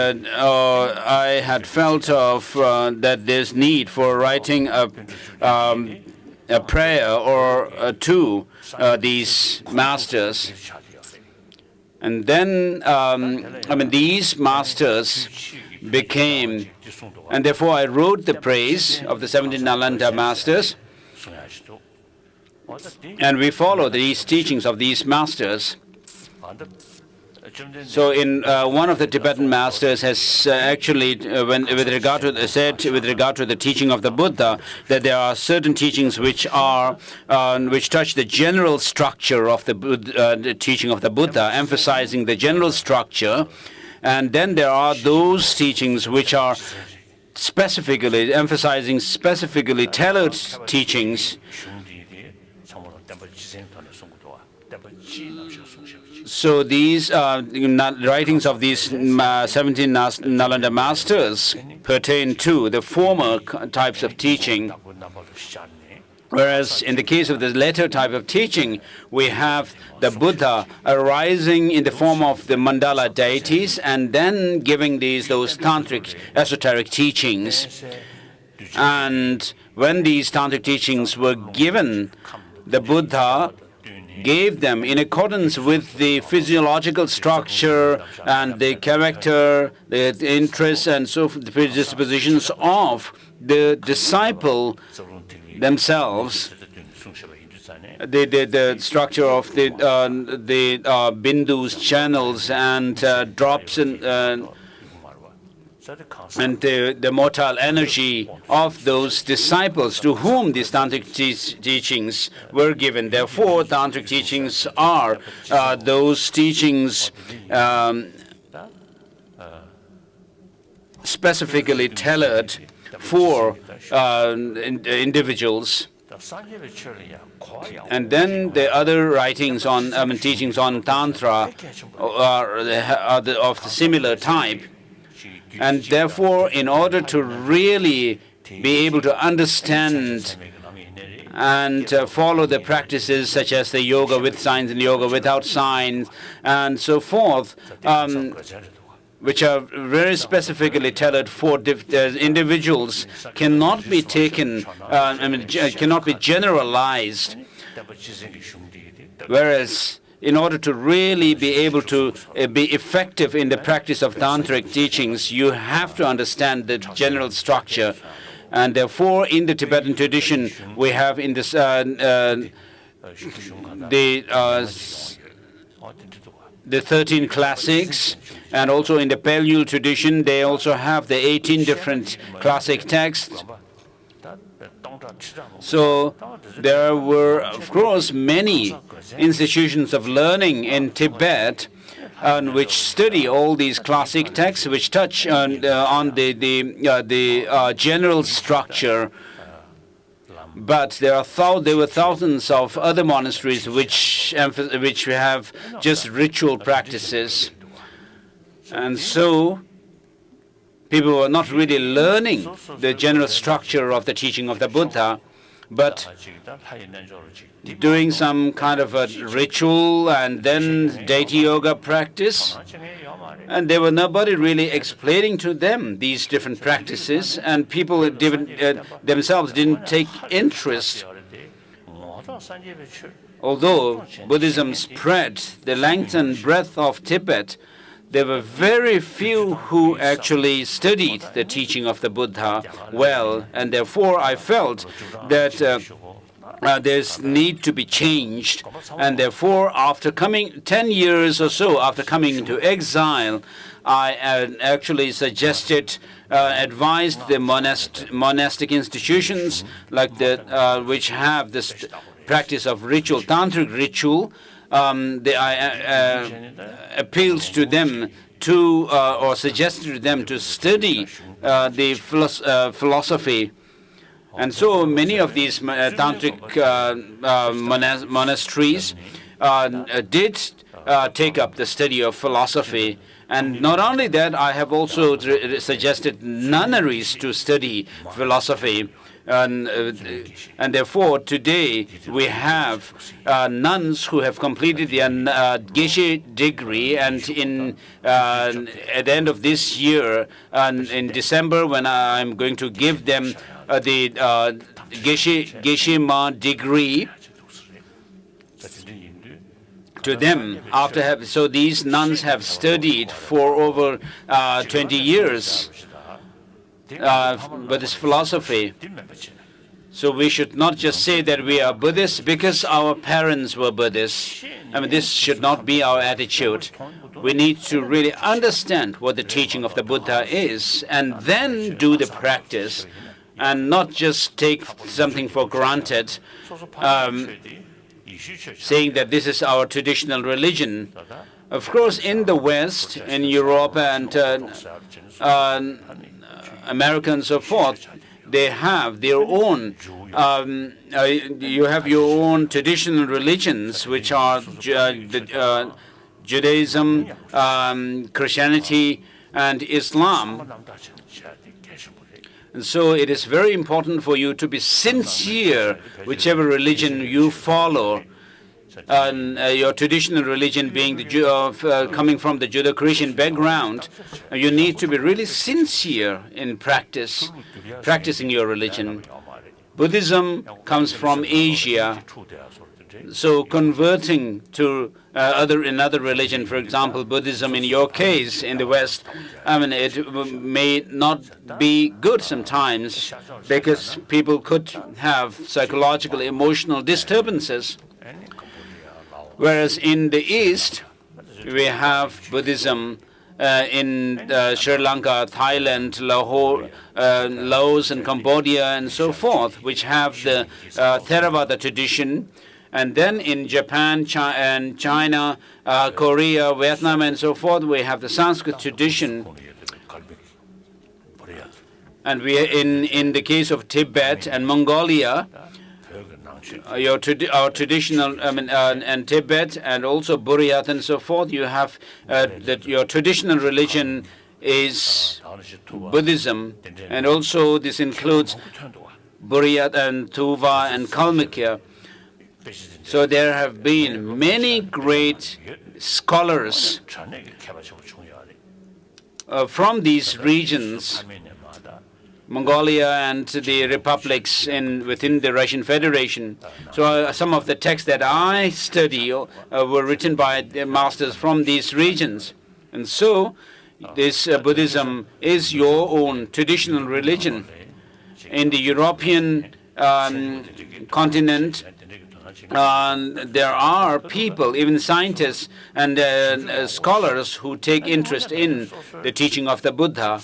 Speaker 2: there's need for writing a prayer or to these masters. And then, these masters became, and therefore I wrote the praise of the 17 Nalanda masters, and we follow these teachings of these masters. So in one of the Tibetan masters has actually, with regard to the teaching of the Buddha, that there are certain teachings which touch the general structure of the teaching of the Buddha, emphasizing the general structure, and then there are those teachings which are emphasizing specifically tailored teachings. So these writings of these 17 Nalanda masters pertain to the former types of teaching, whereas in the case of the latter type of teaching, we have the Buddha arising in the form of the mandala deities and then giving those tantric esoteric teachings. And when these tantric teachings were given, the Buddha gave them in accordance with the physiological structure and the character, the interests, and so the predispositions of the disciple themselves. The structure of the bindus, channels, and drops, and the mortal energy of those disciples to whom these tantric teachings were given. Therefore, tantric teachings are those teachings specifically tailored for individuals. And then the other writings on teachings on Tantra are of the similar type. And therefore, in order to really be able to understand and follow the practices such as the yoga with signs and yoga without signs and so forth, which are very specifically tailored for individuals, cannot be taken, cannot be generalized. Whereas in order to really be able to be effective in the practice of tantric teachings, you have to understand the general structure. And therefore, in the Tibetan tradition, we have in this the 13 classics, and also in the Pale tradition, they also have the 18 different classic texts. So there were, of course, many institutions of learning in Tibet which study all these classic texts, which touch on the general structure. But there were thousands of other monasteries which have just ritual practices, and so people were not really learning the general structure of the teaching of the Buddha, but doing some kind of a ritual and then deity yoga practice. And there were nobody really explaining to them these different practices, and people themselves didn't take interest. Although Buddhism spread the length and breadth of Tibet, there were very few who actually studied the teaching of the Buddha well, and therefore I felt that there's need to be changed. And therefore, after coming 10 years or so after coming into exile, I actually advised the monastic institutions like which have this practice of ritual, tantric ritual. I appealed to them or suggested to them to study the philosophy. And so many of these tantric monasteries did take up the study of philosophy. And not only that, I have also suggested nunneries to study philosophy. and therefore today we have nuns who have completed their Geshe degree, and at the end of this year, in December, when I'm going to give them the Geshe Ma degree to them so these nuns have studied for over 20 years Buddhist philosophy. So we should not just say that we are Buddhists because our parents were Buddhists. I mean, this should not be our attitude. We need to really understand what the teaching of the Buddha is and then do the practice and not just take something for granted, saying that this is our traditional religion. Of course, in the West, in Europe and America and so forth, they have their own, you have your own traditional religions, which are Judaism, Christianity, and Islam. And so it is very important for you to be sincere, whichever religion you follow. And your traditional religion being coming from the Judeo-Christian background, you need to be really sincere in practicing your religion. Buddhism comes from Asia, so converting to another religion, for example, Buddhism in your case in the West, I mean, it may not be good sometimes because people could have psychological, emotional disturbances. Whereas in the East, we have Buddhism in Sri Lanka, Thailand, Lahore, Laos, and Cambodia, and so forth, which have the Theravada tradition. And then in Japan and China, Korea, Vietnam, and so forth, we have the Sanskrit tradition. And we in the case of Tibet and Mongolia, our traditional, and Tibet and also Buryat and so forth, you have that your traditional religion is Buddhism, and also this includes Buryat and Tuva and Kalmykia. So there have been many great scholars from these regions, Mongolia and the republics within the Russian Federation. So some of the texts that I study were written by the masters from these regions. And so this Buddhism is your own traditional religion. In the European continent, there are people, even scientists and scholars, who take interest in the teaching of the Buddha.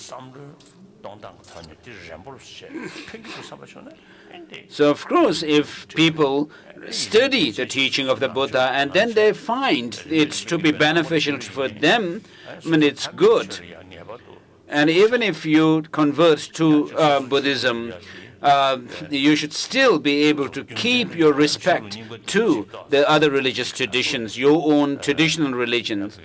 Speaker 2: So, of course, if people study the teaching of the Buddha and then they find it to be beneficial for them, I mean, it's good. And even if you convert to Buddhism, you should still be able to keep your respect to the other religious traditions, your own traditional religions.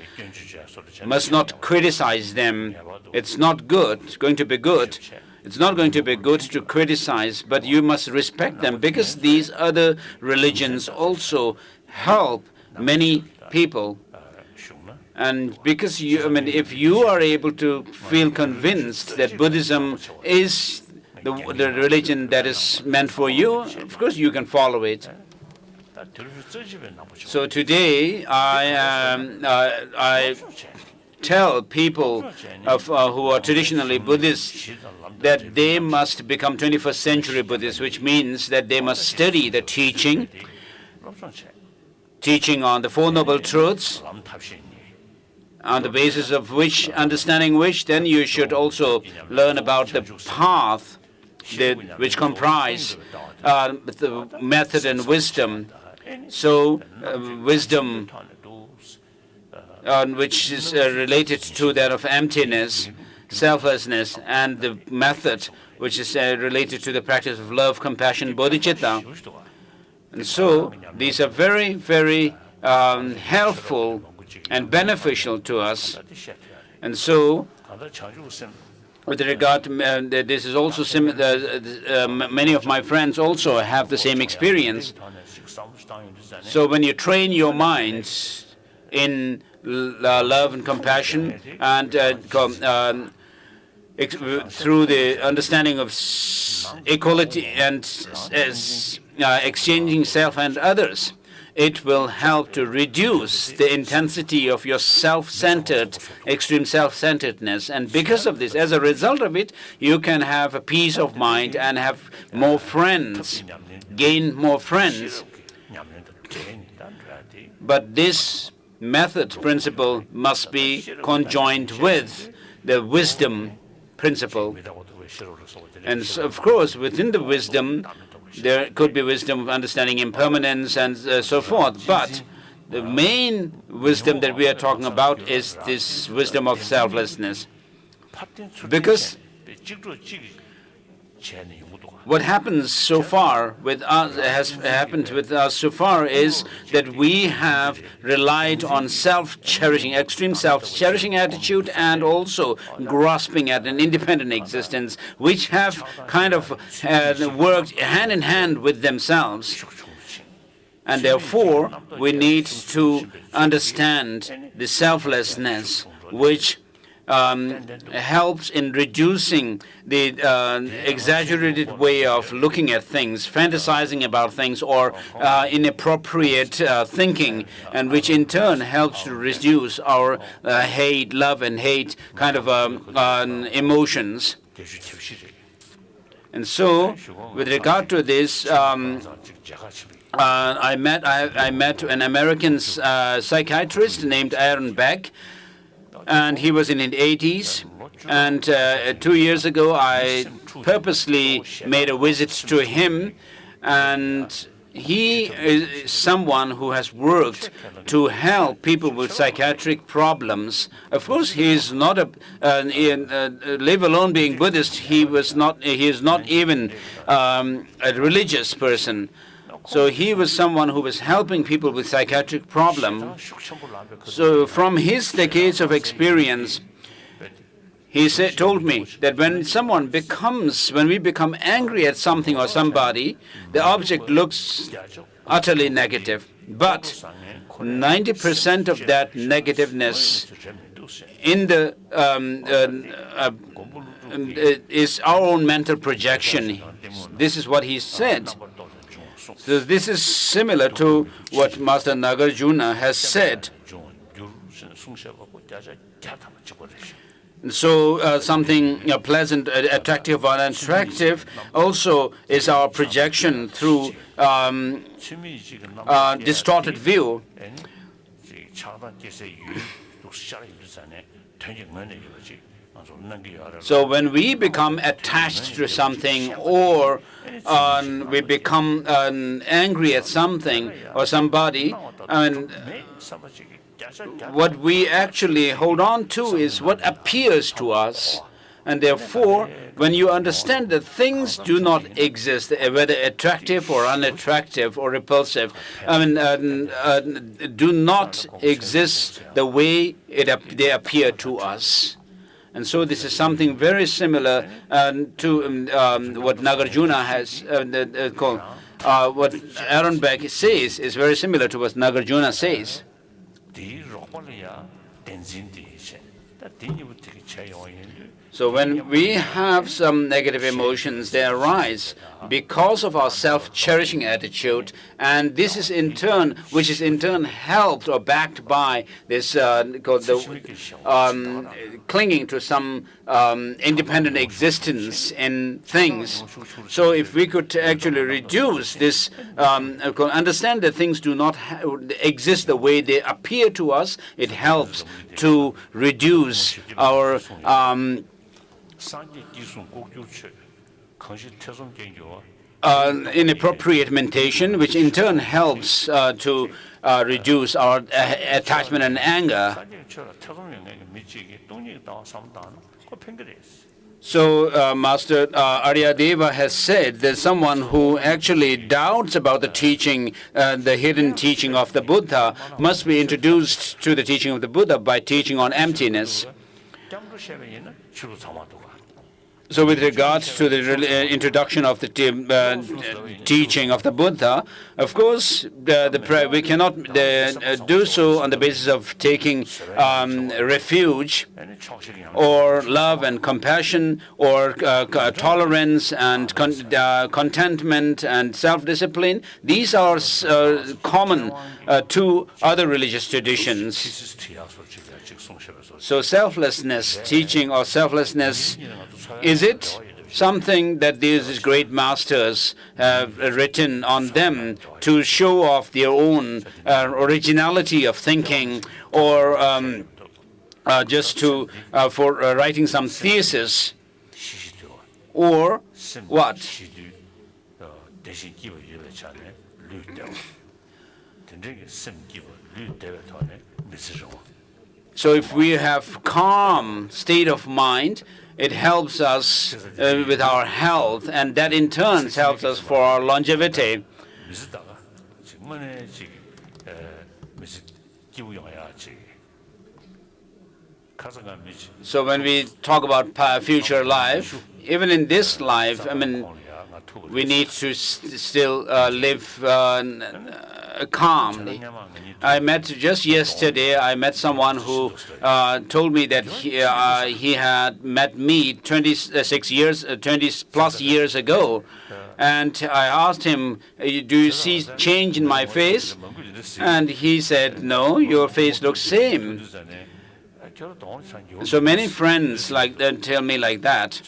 Speaker 2: You must not criticize them. It's not good. It's going to be good. It's not going to be good to criticize, but you must respect them because these other religions also help many people. And because if you are able to feel convinced that Buddhism is the religion that is meant for you, of course you can follow it. So today I tell people who are traditionally Buddhists that they must become 21st century Buddhists, which means that they must study the teaching on the Four Noble Truths, on the basis of which, understanding which, then you should also learn about the path which comprise the method and wisdom. So wisdom, which is related to that of emptiness, selflessness, and the method, which is related to the practice of love, compassion, bodhicitta. And so these are very, very helpful and beneficial to us. And so with regard to this is also similar. Many of my friends also have the same experience. So when you train your minds in love and compassion, and through the understanding of equality and exchanging self and others, it will help to reduce the intensity of your self-centered, extreme self-centeredness. And because of this, as a result of it, you can have a peace of mind and have more friends, gain more friends. But this method principle must be conjoined with the wisdom principle. And so, of course, within the wisdom, there could be wisdom of understanding impermanence and so forth. But the main wisdom that we are talking about is this wisdom of selflessness. Because what happens so far with us, has happened with us so far, is that we have relied on self-cherishing, extreme self-cherishing attitude, and also grasping at an independent existence, which have kind of worked hand in hand with themselves. And therefore, we need to understand the selflessness, which helps in reducing the exaggerated way of looking at things, fantasizing about things, or inappropriate thinking, and which in turn helps to reduce our hate, love and hate kind of emotions. And so, with regard to this, I met an American psychiatrist named Aaron Beck, and he was in his 80s. And 2 years ago, I purposely made a visit to him, and he is someone who has worked to help people with psychiatric problems. Of course, he is not live alone being Buddhist. He is not even a religious person. So he was someone who was helping people with psychiatric problems. So from his decades of experience, he told me that when we become angry at something or somebody, the object looks utterly negative. But 90% of that negativeness in the is our own mental projection. This is what he said. So this is similar to what Master Nagarjuna has said. So something pleasant, attractive, or unattractive also is our projection through distorted view. So when we become attached to something, or we become angry at something or somebody, what we actually hold on to is what appears to us. And therefore, when you understand that things do not exist, whether attractive or unattractive or repulsive, do not exist the way they appear to us. And so this is something very similar to what Nagarjuna has called. What Aaron Beck says is very similar to what Nagarjuna says. So when we have some negative emotions, they arise because of our self-cherishing attitude, and this is in turn, which is in turn helped or backed by this clinging to some independent existence in things. So if we could actually reduce this, understand that things do not exist the way they appear to us, it helps to reduce our inappropriate mentation, which in turn helps to reduce our attachment and anger. So Master Aryadeva has said that someone who actually doubts about the teaching, the hidden teaching of the Buddha, must be introduced to the teaching of the Buddha by teaching on emptiness. So with regards to the introduction of the teaching of the Buddha, of course, we cannot do so on the basis of taking refuge or love and compassion or tolerance and contentment and self-discipline. These are common to other religious traditions. So selflessness teaching or selflessness, is it something that these great masters have written on them to show off their own originality of thinking, or just to for writing some thesis, or what? So if we have calm state of mind, it helps us with our health, and that in turn helps us for our longevity. So when we talk about future life, even in this life, I mean, we need to still live calmly. Just yesterday, I met someone who told me that he had met me 20 plus years ago. And I asked him, do you see change in my face? And he said, no, your face looks same. So many friends like that tell me like that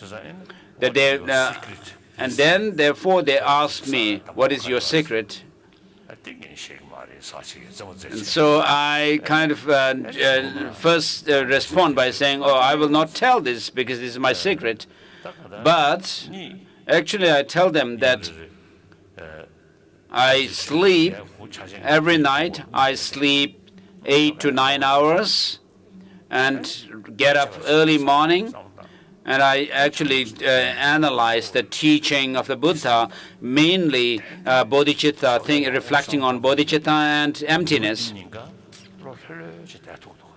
Speaker 2: they, and then therefore they ask me, what is your secret? And so I kind of first respond by saying, oh, I will not tell this because this is my secret. But actually I tell them that I sleep every night. I sleep 8 to 9 hours and get up early morning. And I actually analyze the teaching of the Buddha, mainly bodhicitta, reflecting on bodhicitta and emptiness.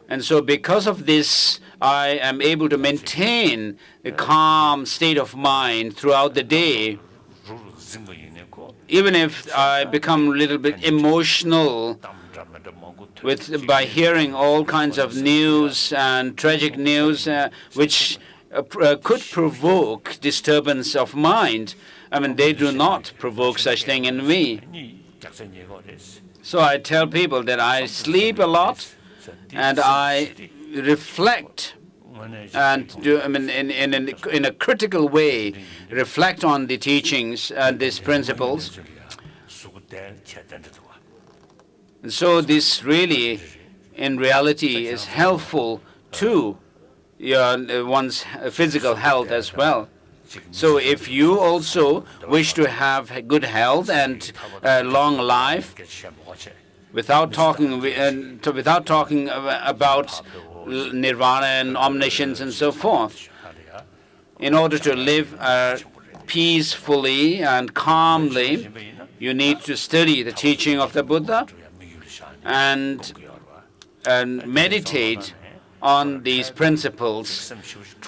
Speaker 2: And so because of this, I am able to maintain a calm state of mind throughout the day. Even if I become a little bit emotional by hearing all kinds of news and tragic news, which could provoke disturbance of mind. I mean, they do not provoke such thing in me. So I tell people that I sleep a lot and I reflect and do, I mean, in a critical way, reflect on the teachings and these principles. And so this really, in reality, is helpful to one's physical health as well. So if you also wish to have good health and long life, without talking about nirvana and omniscience and so forth, in order to live peacefully and calmly, you need to study the teaching of the Buddha and meditate on these principles.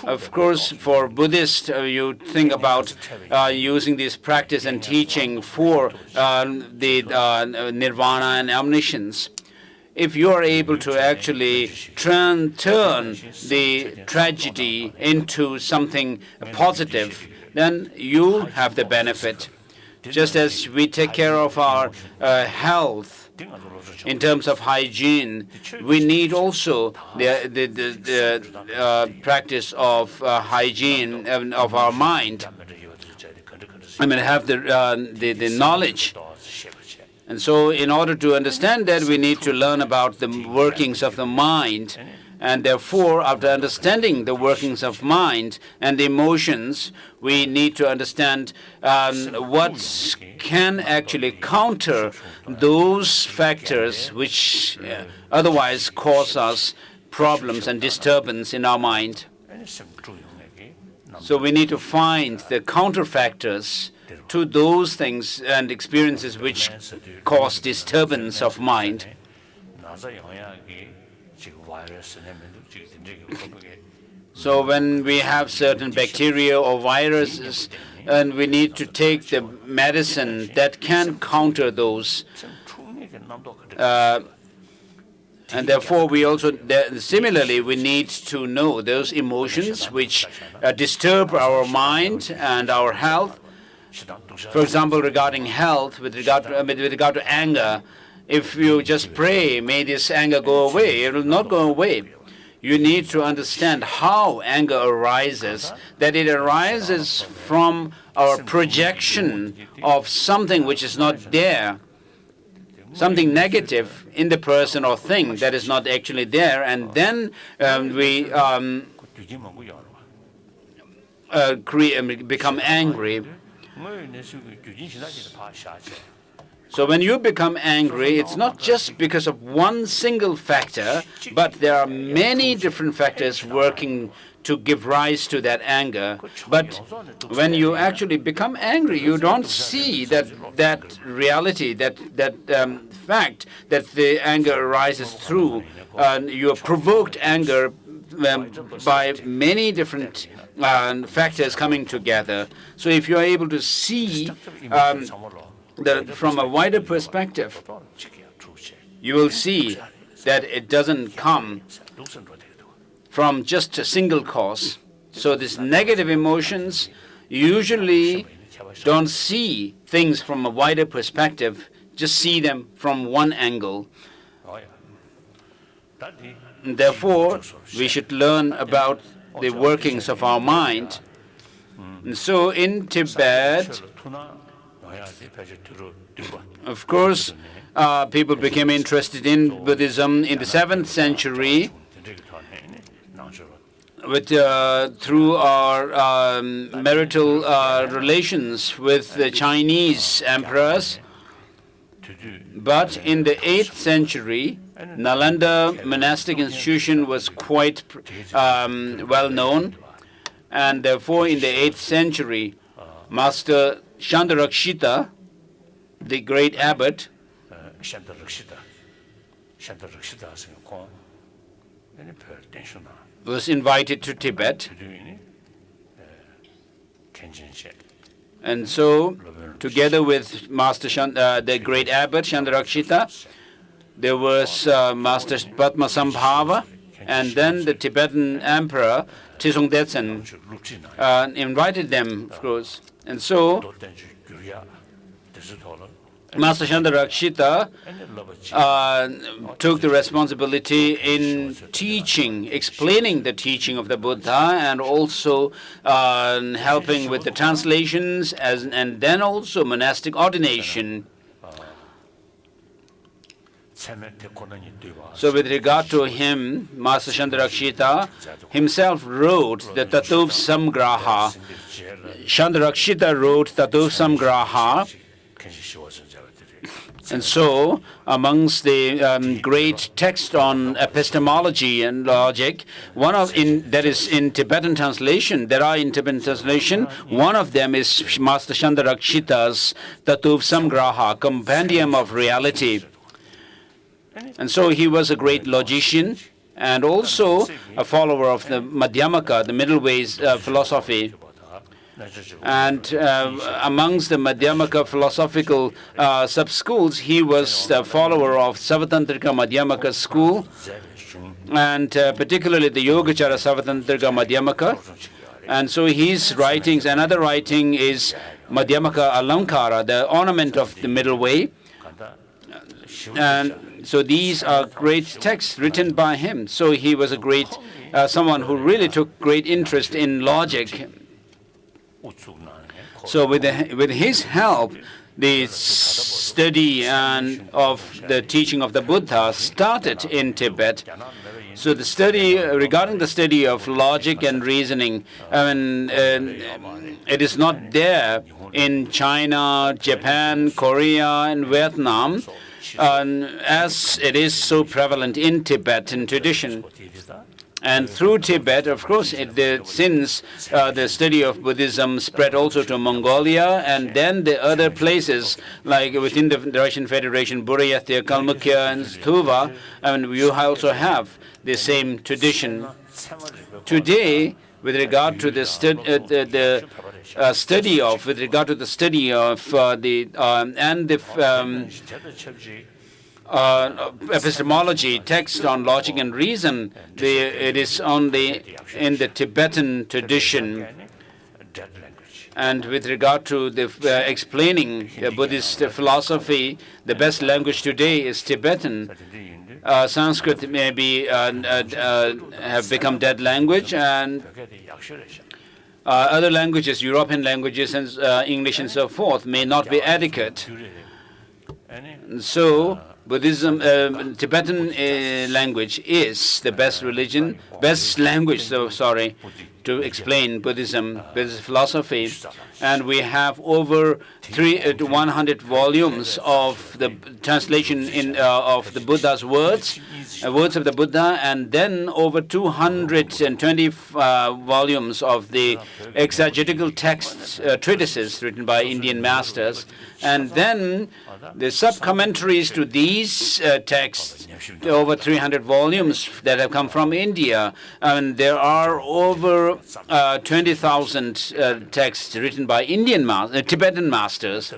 Speaker 2: Of course, for Buddhists, you think about using this practice and teaching for the nirvana and omniscience. If you are able to actually turn the tragedy into something positive, then you have the benefit. Just as we take care of our health, in terms of hygiene, we need also the practice of hygiene of our mind. I mean, have the knowledge. And so in order to understand that, we need to learn about the workings of the mind. And therefore, after understanding the workings of mind and the emotions, we need to understand what can actually counter those factors which otherwise cause us problems and disturbance in our mind. So we need to find the counter factors to those things and experiences which cause disturbance of mind. So when we have certain bacteria or viruses, and we need to take the medicine that can counter those. And therefore, we also, similarly, we need to know those emotions which disturb our mind and our health. For example, regarding health, with regard to anger, if you just pray, may this anger go away, it will not go away. You need to understand how anger arises, that it arises from our projection of something which is not there, something negative in the person or thing that is not actually there, and then we become angry. So when you become angry, it's not just because of one single factor, but there are many different factors working to give rise to that anger. But when you actually become angry, you don't see that reality, that fact that the anger arises through. You are provoked anger by many different factors coming together. So if you are able to see from a wider perspective, you will see that it doesn't come from just a single cause. So these negative emotions usually don't see things from a wider perspective, just see them from one angle. And therefore, we should learn about the workings of our mind. And so in Tibet, of course, people became interested in Buddhism in the 7th century through our marital relations with the Chinese emperors. But in the 8th century, Nalanda monastic institution was quite well known, and therefore in the 8th century, Master Chandarakshita, the great abbot, was invited to Tibet. And so, together with Master the great abbot Chandarakshita, there was Master Padmasambhava, and then the Tibetan emperor Tizongdetsen invited them, of course. And so, Master Chandarakshita took the responsibility in teaching, explaining the teaching of the Buddha, and also helping with the translations, and then also monastic ordination. So with regard to him, Master Chandarakshita himself wrote the Tatuv Samgraha. Chandarakshita wrote Tatuv Samgraha. And so, amongst the great texts on epistemology and logic, that is in Tibetan translation, one of them is Master Chandarakshita's Tatuv Samgraha, Compendium of Reality. And so he was a great logician and also a follower of the Madhyamaka, the middle ways philosophy. And amongst the Madhyamaka philosophical sub-schools, he was the follower of Savatantrika Madhyamaka school, and particularly the Yogacara Savatantrika Madhyamaka. And so his writings, another writing is Madhyamaka Alankara, the ornament of the middle way. And so these are great texts written by him. So he was a great, someone who really took great interest in logic. So with his help, the study of the teaching of the Buddha started in Tibet. So the study, regarding the study of logic and reasoning, it is not there in China, Japan, Korea, and Vietnam, as it is so prevalent in Tibetan tradition. And through Tibet, of course, since the study of Buddhism spread also to Mongolia, and then the other places, like within the Russian Federation, Buryatia, Kalmykia, and Tuva, you also have the same tradition. Today, with regard to the study of epistemology, text on logic and reason, it is only in the Tibetan tradition. And with regard to the explaining Buddhist philosophy, the best language today is Tibetan. Sanskrit maybe have become dead language, and other languages, European languages and English and so forth, may not be adequate. So Buddhism, Tibetan language is the best language, to explain Buddhism, Buddhist philosophy. And we have over 100 volumes of the translation of the Buddha's words of the Buddha, and then over 220 volumes of the exegetical texts, treatises written by Indian masters. And then the sub-commentaries to these texts, over 300 volumes that have come from India. And there are over 20,000 texts written by Tibetan masters.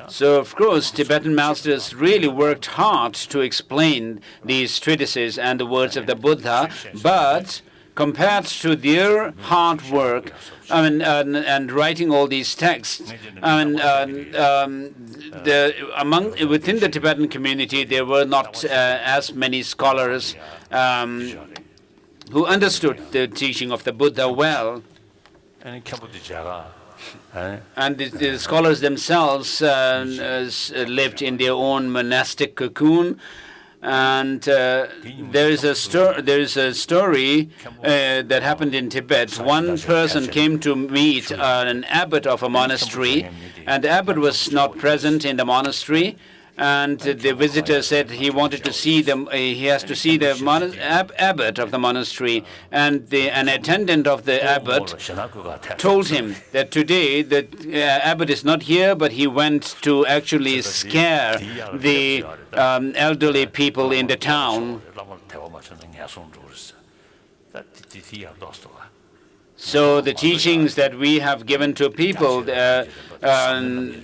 Speaker 2: So, of course, Tibetan masters really worked hard to explain these treatises and the words of the Buddha, but compared to their hard work, and writing all these texts, within the Tibetan community, there were not as many scholars who understood the teaching of the Buddha well. And the scholars themselves lived in their own monastic cocoon. And there is a story that happened in Tibet. One person came to meet an abbot of a monastery, and the abbot was not present in the monastery. And the visitor said he wanted to see them. He has to see the abbot of the monastery. And an attendant of the abbot told him that today the abbot is not here, but he went to actually scare the elderly people in the town. So the teachings that we have given to people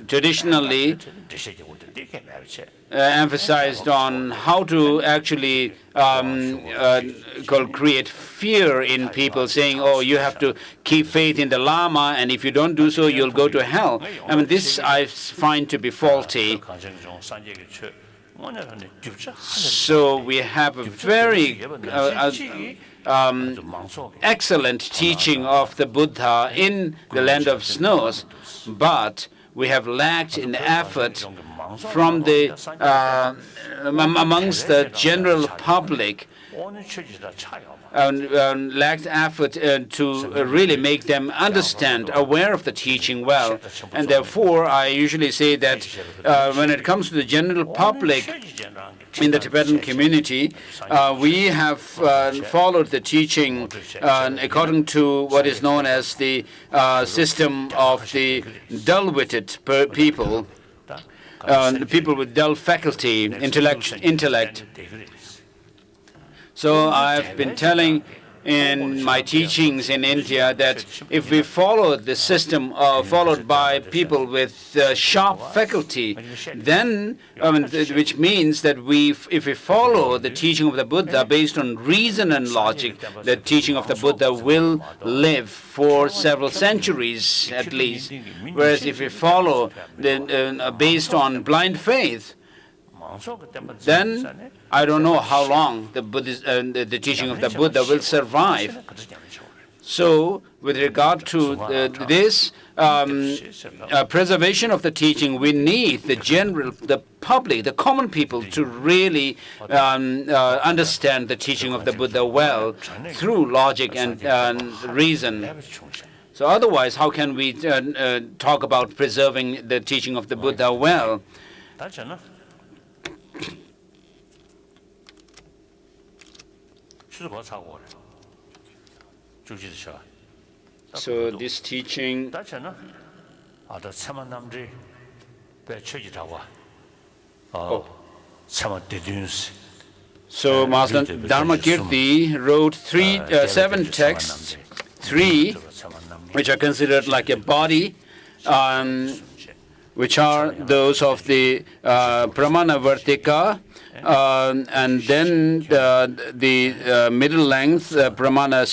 Speaker 2: traditionally emphasized on how to actually create fear in people, saying, oh, you have to keep faith in the Lama, and if you don't do so, you'll go to hell. This I find to be faulty. So we have a very excellent teaching of the Buddha in the land of snows, but we have lacked in effort from the amongst the general public, lacked effort to really make them understand, aware of the teaching well. And therefore, I usually say that when it comes to the general public in the Tibetan community, we have followed the teaching according to what is known as the system of the dull-witted people, people with dull faculty, intellect. So I've been telling in my teachings in India that if we follow the system followed by people with sharp faculty, then which means that if we follow the teaching of the Buddha based on reason and logic, the teaching of the Buddha will live for several centuries at least. Whereas if we follow based on blind faith, then I don't know how long the teaching of the Buddha will survive. So, with regard to this preservation of the teaching, we need the public, the common people, to really understand the teaching of the Buddha well through logic and reason. So, otherwise, how can we talk about preserving the teaching of the Buddha well? So this teaching
Speaker 3: 다잖아. 아다 참만 남지 배쳐지라고. 참만 대준스.
Speaker 2: So Master Dharmakirti wrote 7 texts, 3 which are considered like a body, which are those of the Pramanavarttika, and then the middle length Pramana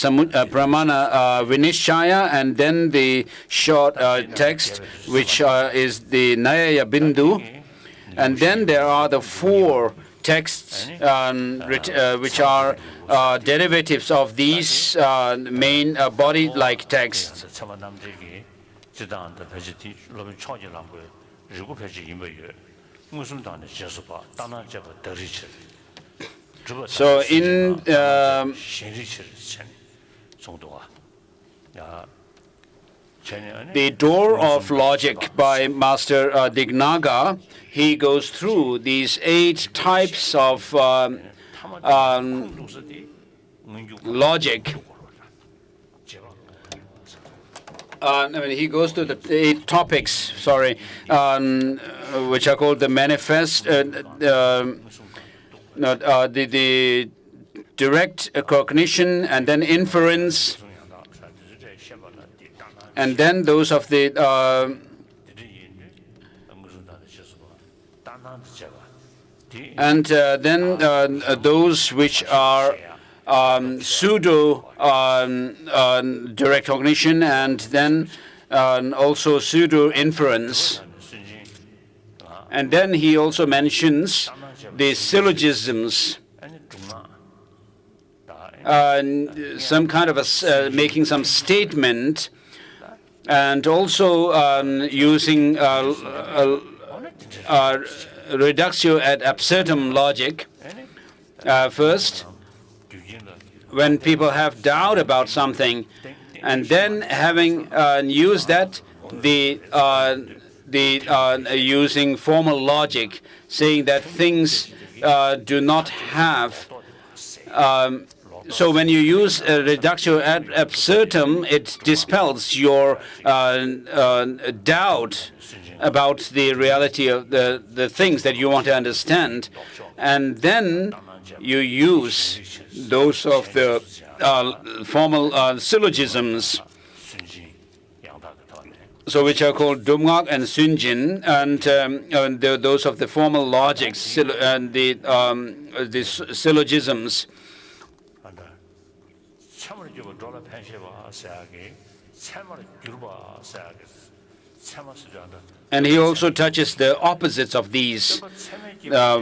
Speaker 2: Vinishaya, and then the short text which is the Nayaya Bindu, and then there are the 4 texts which are derivatives of these main body-like texts. So in the Door of Logic by Master Dignaga, he goes through these 8 types of logic. He goes to the 8 topics, which are called the manifest, the direct cognition, and then inference, and then those of the those which are pseudo direct cognition, and then also pseudo inference. And then he also mentions the syllogisms, some kind of making some statement, and also using reductio ad absurdum logic. First, when people have doubt about something, and then having used that, using formal logic, saying that things do not have. So when you use reductio ad absurdum, it dispels your doubt about the reality of the things that you want to understand, and then you use those of the formal syllogisms, so which are called Dumgak and Sunjin, and those of the formal logics and the syllogisms. And he also touches the opposites of these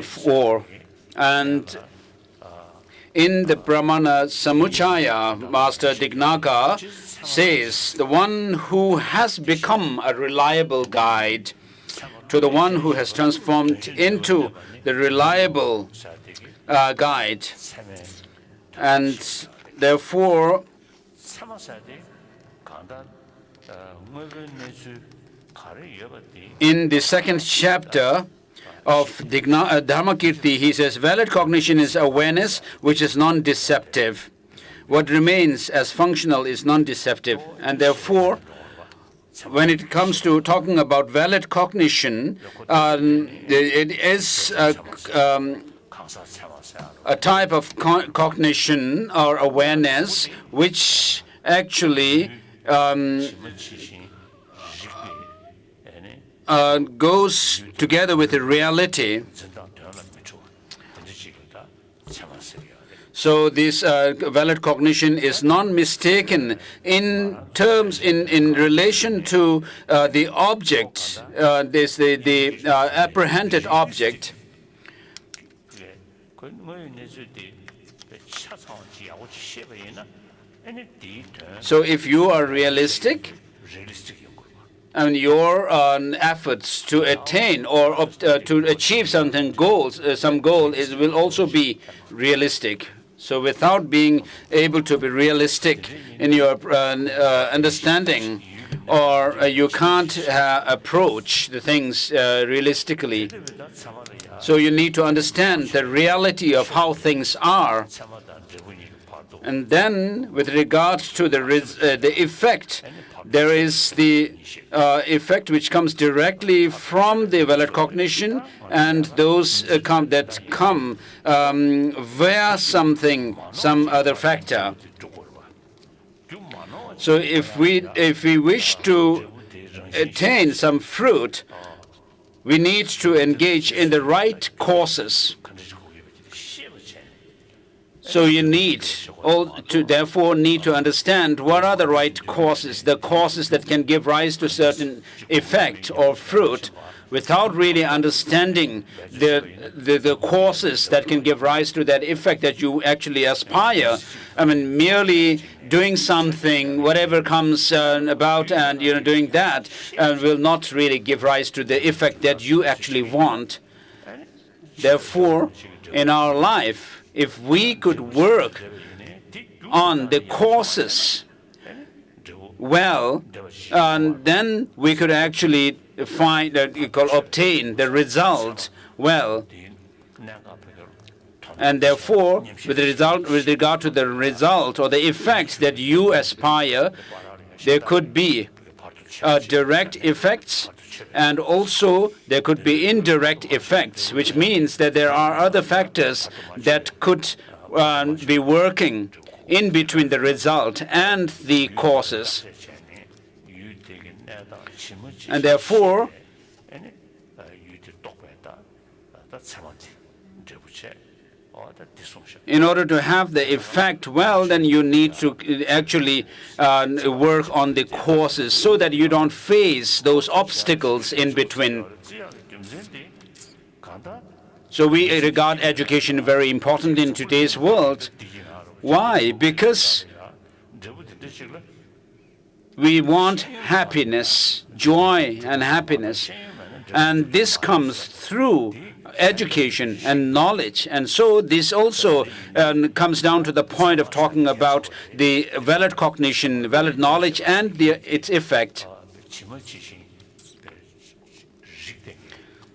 Speaker 2: 4. And in the Brahmana Samuchaya, Master Dignaga says, the one who has become a reliable guide to the one who has transformed into the reliable guide. And therefore, in the 2nd chapter of Dharmakirti, he says, valid cognition is awareness which is non-deceptive. What remains as functional is non-deceptive. And therefore, when it comes to talking about valid cognition, it is a type of cognition or awareness which actually goes together with the reality. So this valid cognition is non-mistaken in terms, in relation to the object, the apprehended object. So if you are realistic, and your efforts to attain or to achieve some goal will also be realistic. So without being able to be realistic in your understanding, or you can't approach the things realistically. So you need to understand the reality of how things are. And then, with regard to the effect, there is the effect which comes directly from the valid cognition, and those that come via some other factor. So if we wish to attain some fruit, we need to engage in the right courses. So you therefore need to understand what are the right courses, the courses that can give rise to certain effect or fruit, without really understanding the courses that can give rise to that effect that you actually aspire. I mean, merely doing something, whatever comes about, and doing that will not really give rise to the effect that you actually want. Therefore, in our life, if we could work on the courses well, then we could actually obtain the result well. And therefore, with regard to the result or the effects that you aspire, there could be direct effects, and also there could be indirect effects, which means that there are other factors that could be working in between the result and the causes. And therefore, in order to have the effect well, then you need to actually work on the causes so that you don't face those obstacles in between. So we regard education very important in today's world. Why? Because we want happiness, joy and happiness. And this comes through education and knowledge. And so this also comes down to the point of talking about the valid cognition, valid knowledge, and its effect.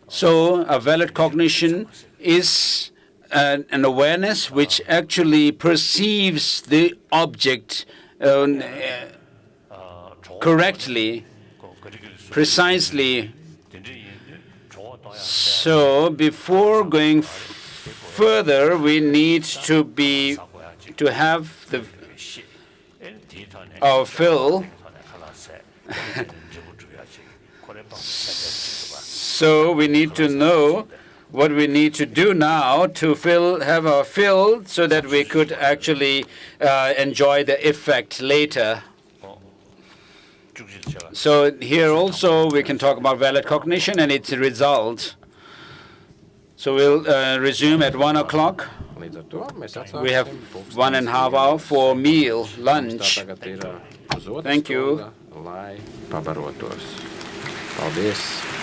Speaker 2: So a valid cognition is an awareness which actually perceives the object correctly, precisely. So before going further, we need to have our fill. So we need to know what we need to do now to have our fill, so that we could actually enjoy the effect later. So here also we can talk about valid cognition and its result. So we'll resume at 1 o'clock. We have 1.5 hours for meal, lunch. Thank you.
Speaker 5: Lai pabarotos. Paldies.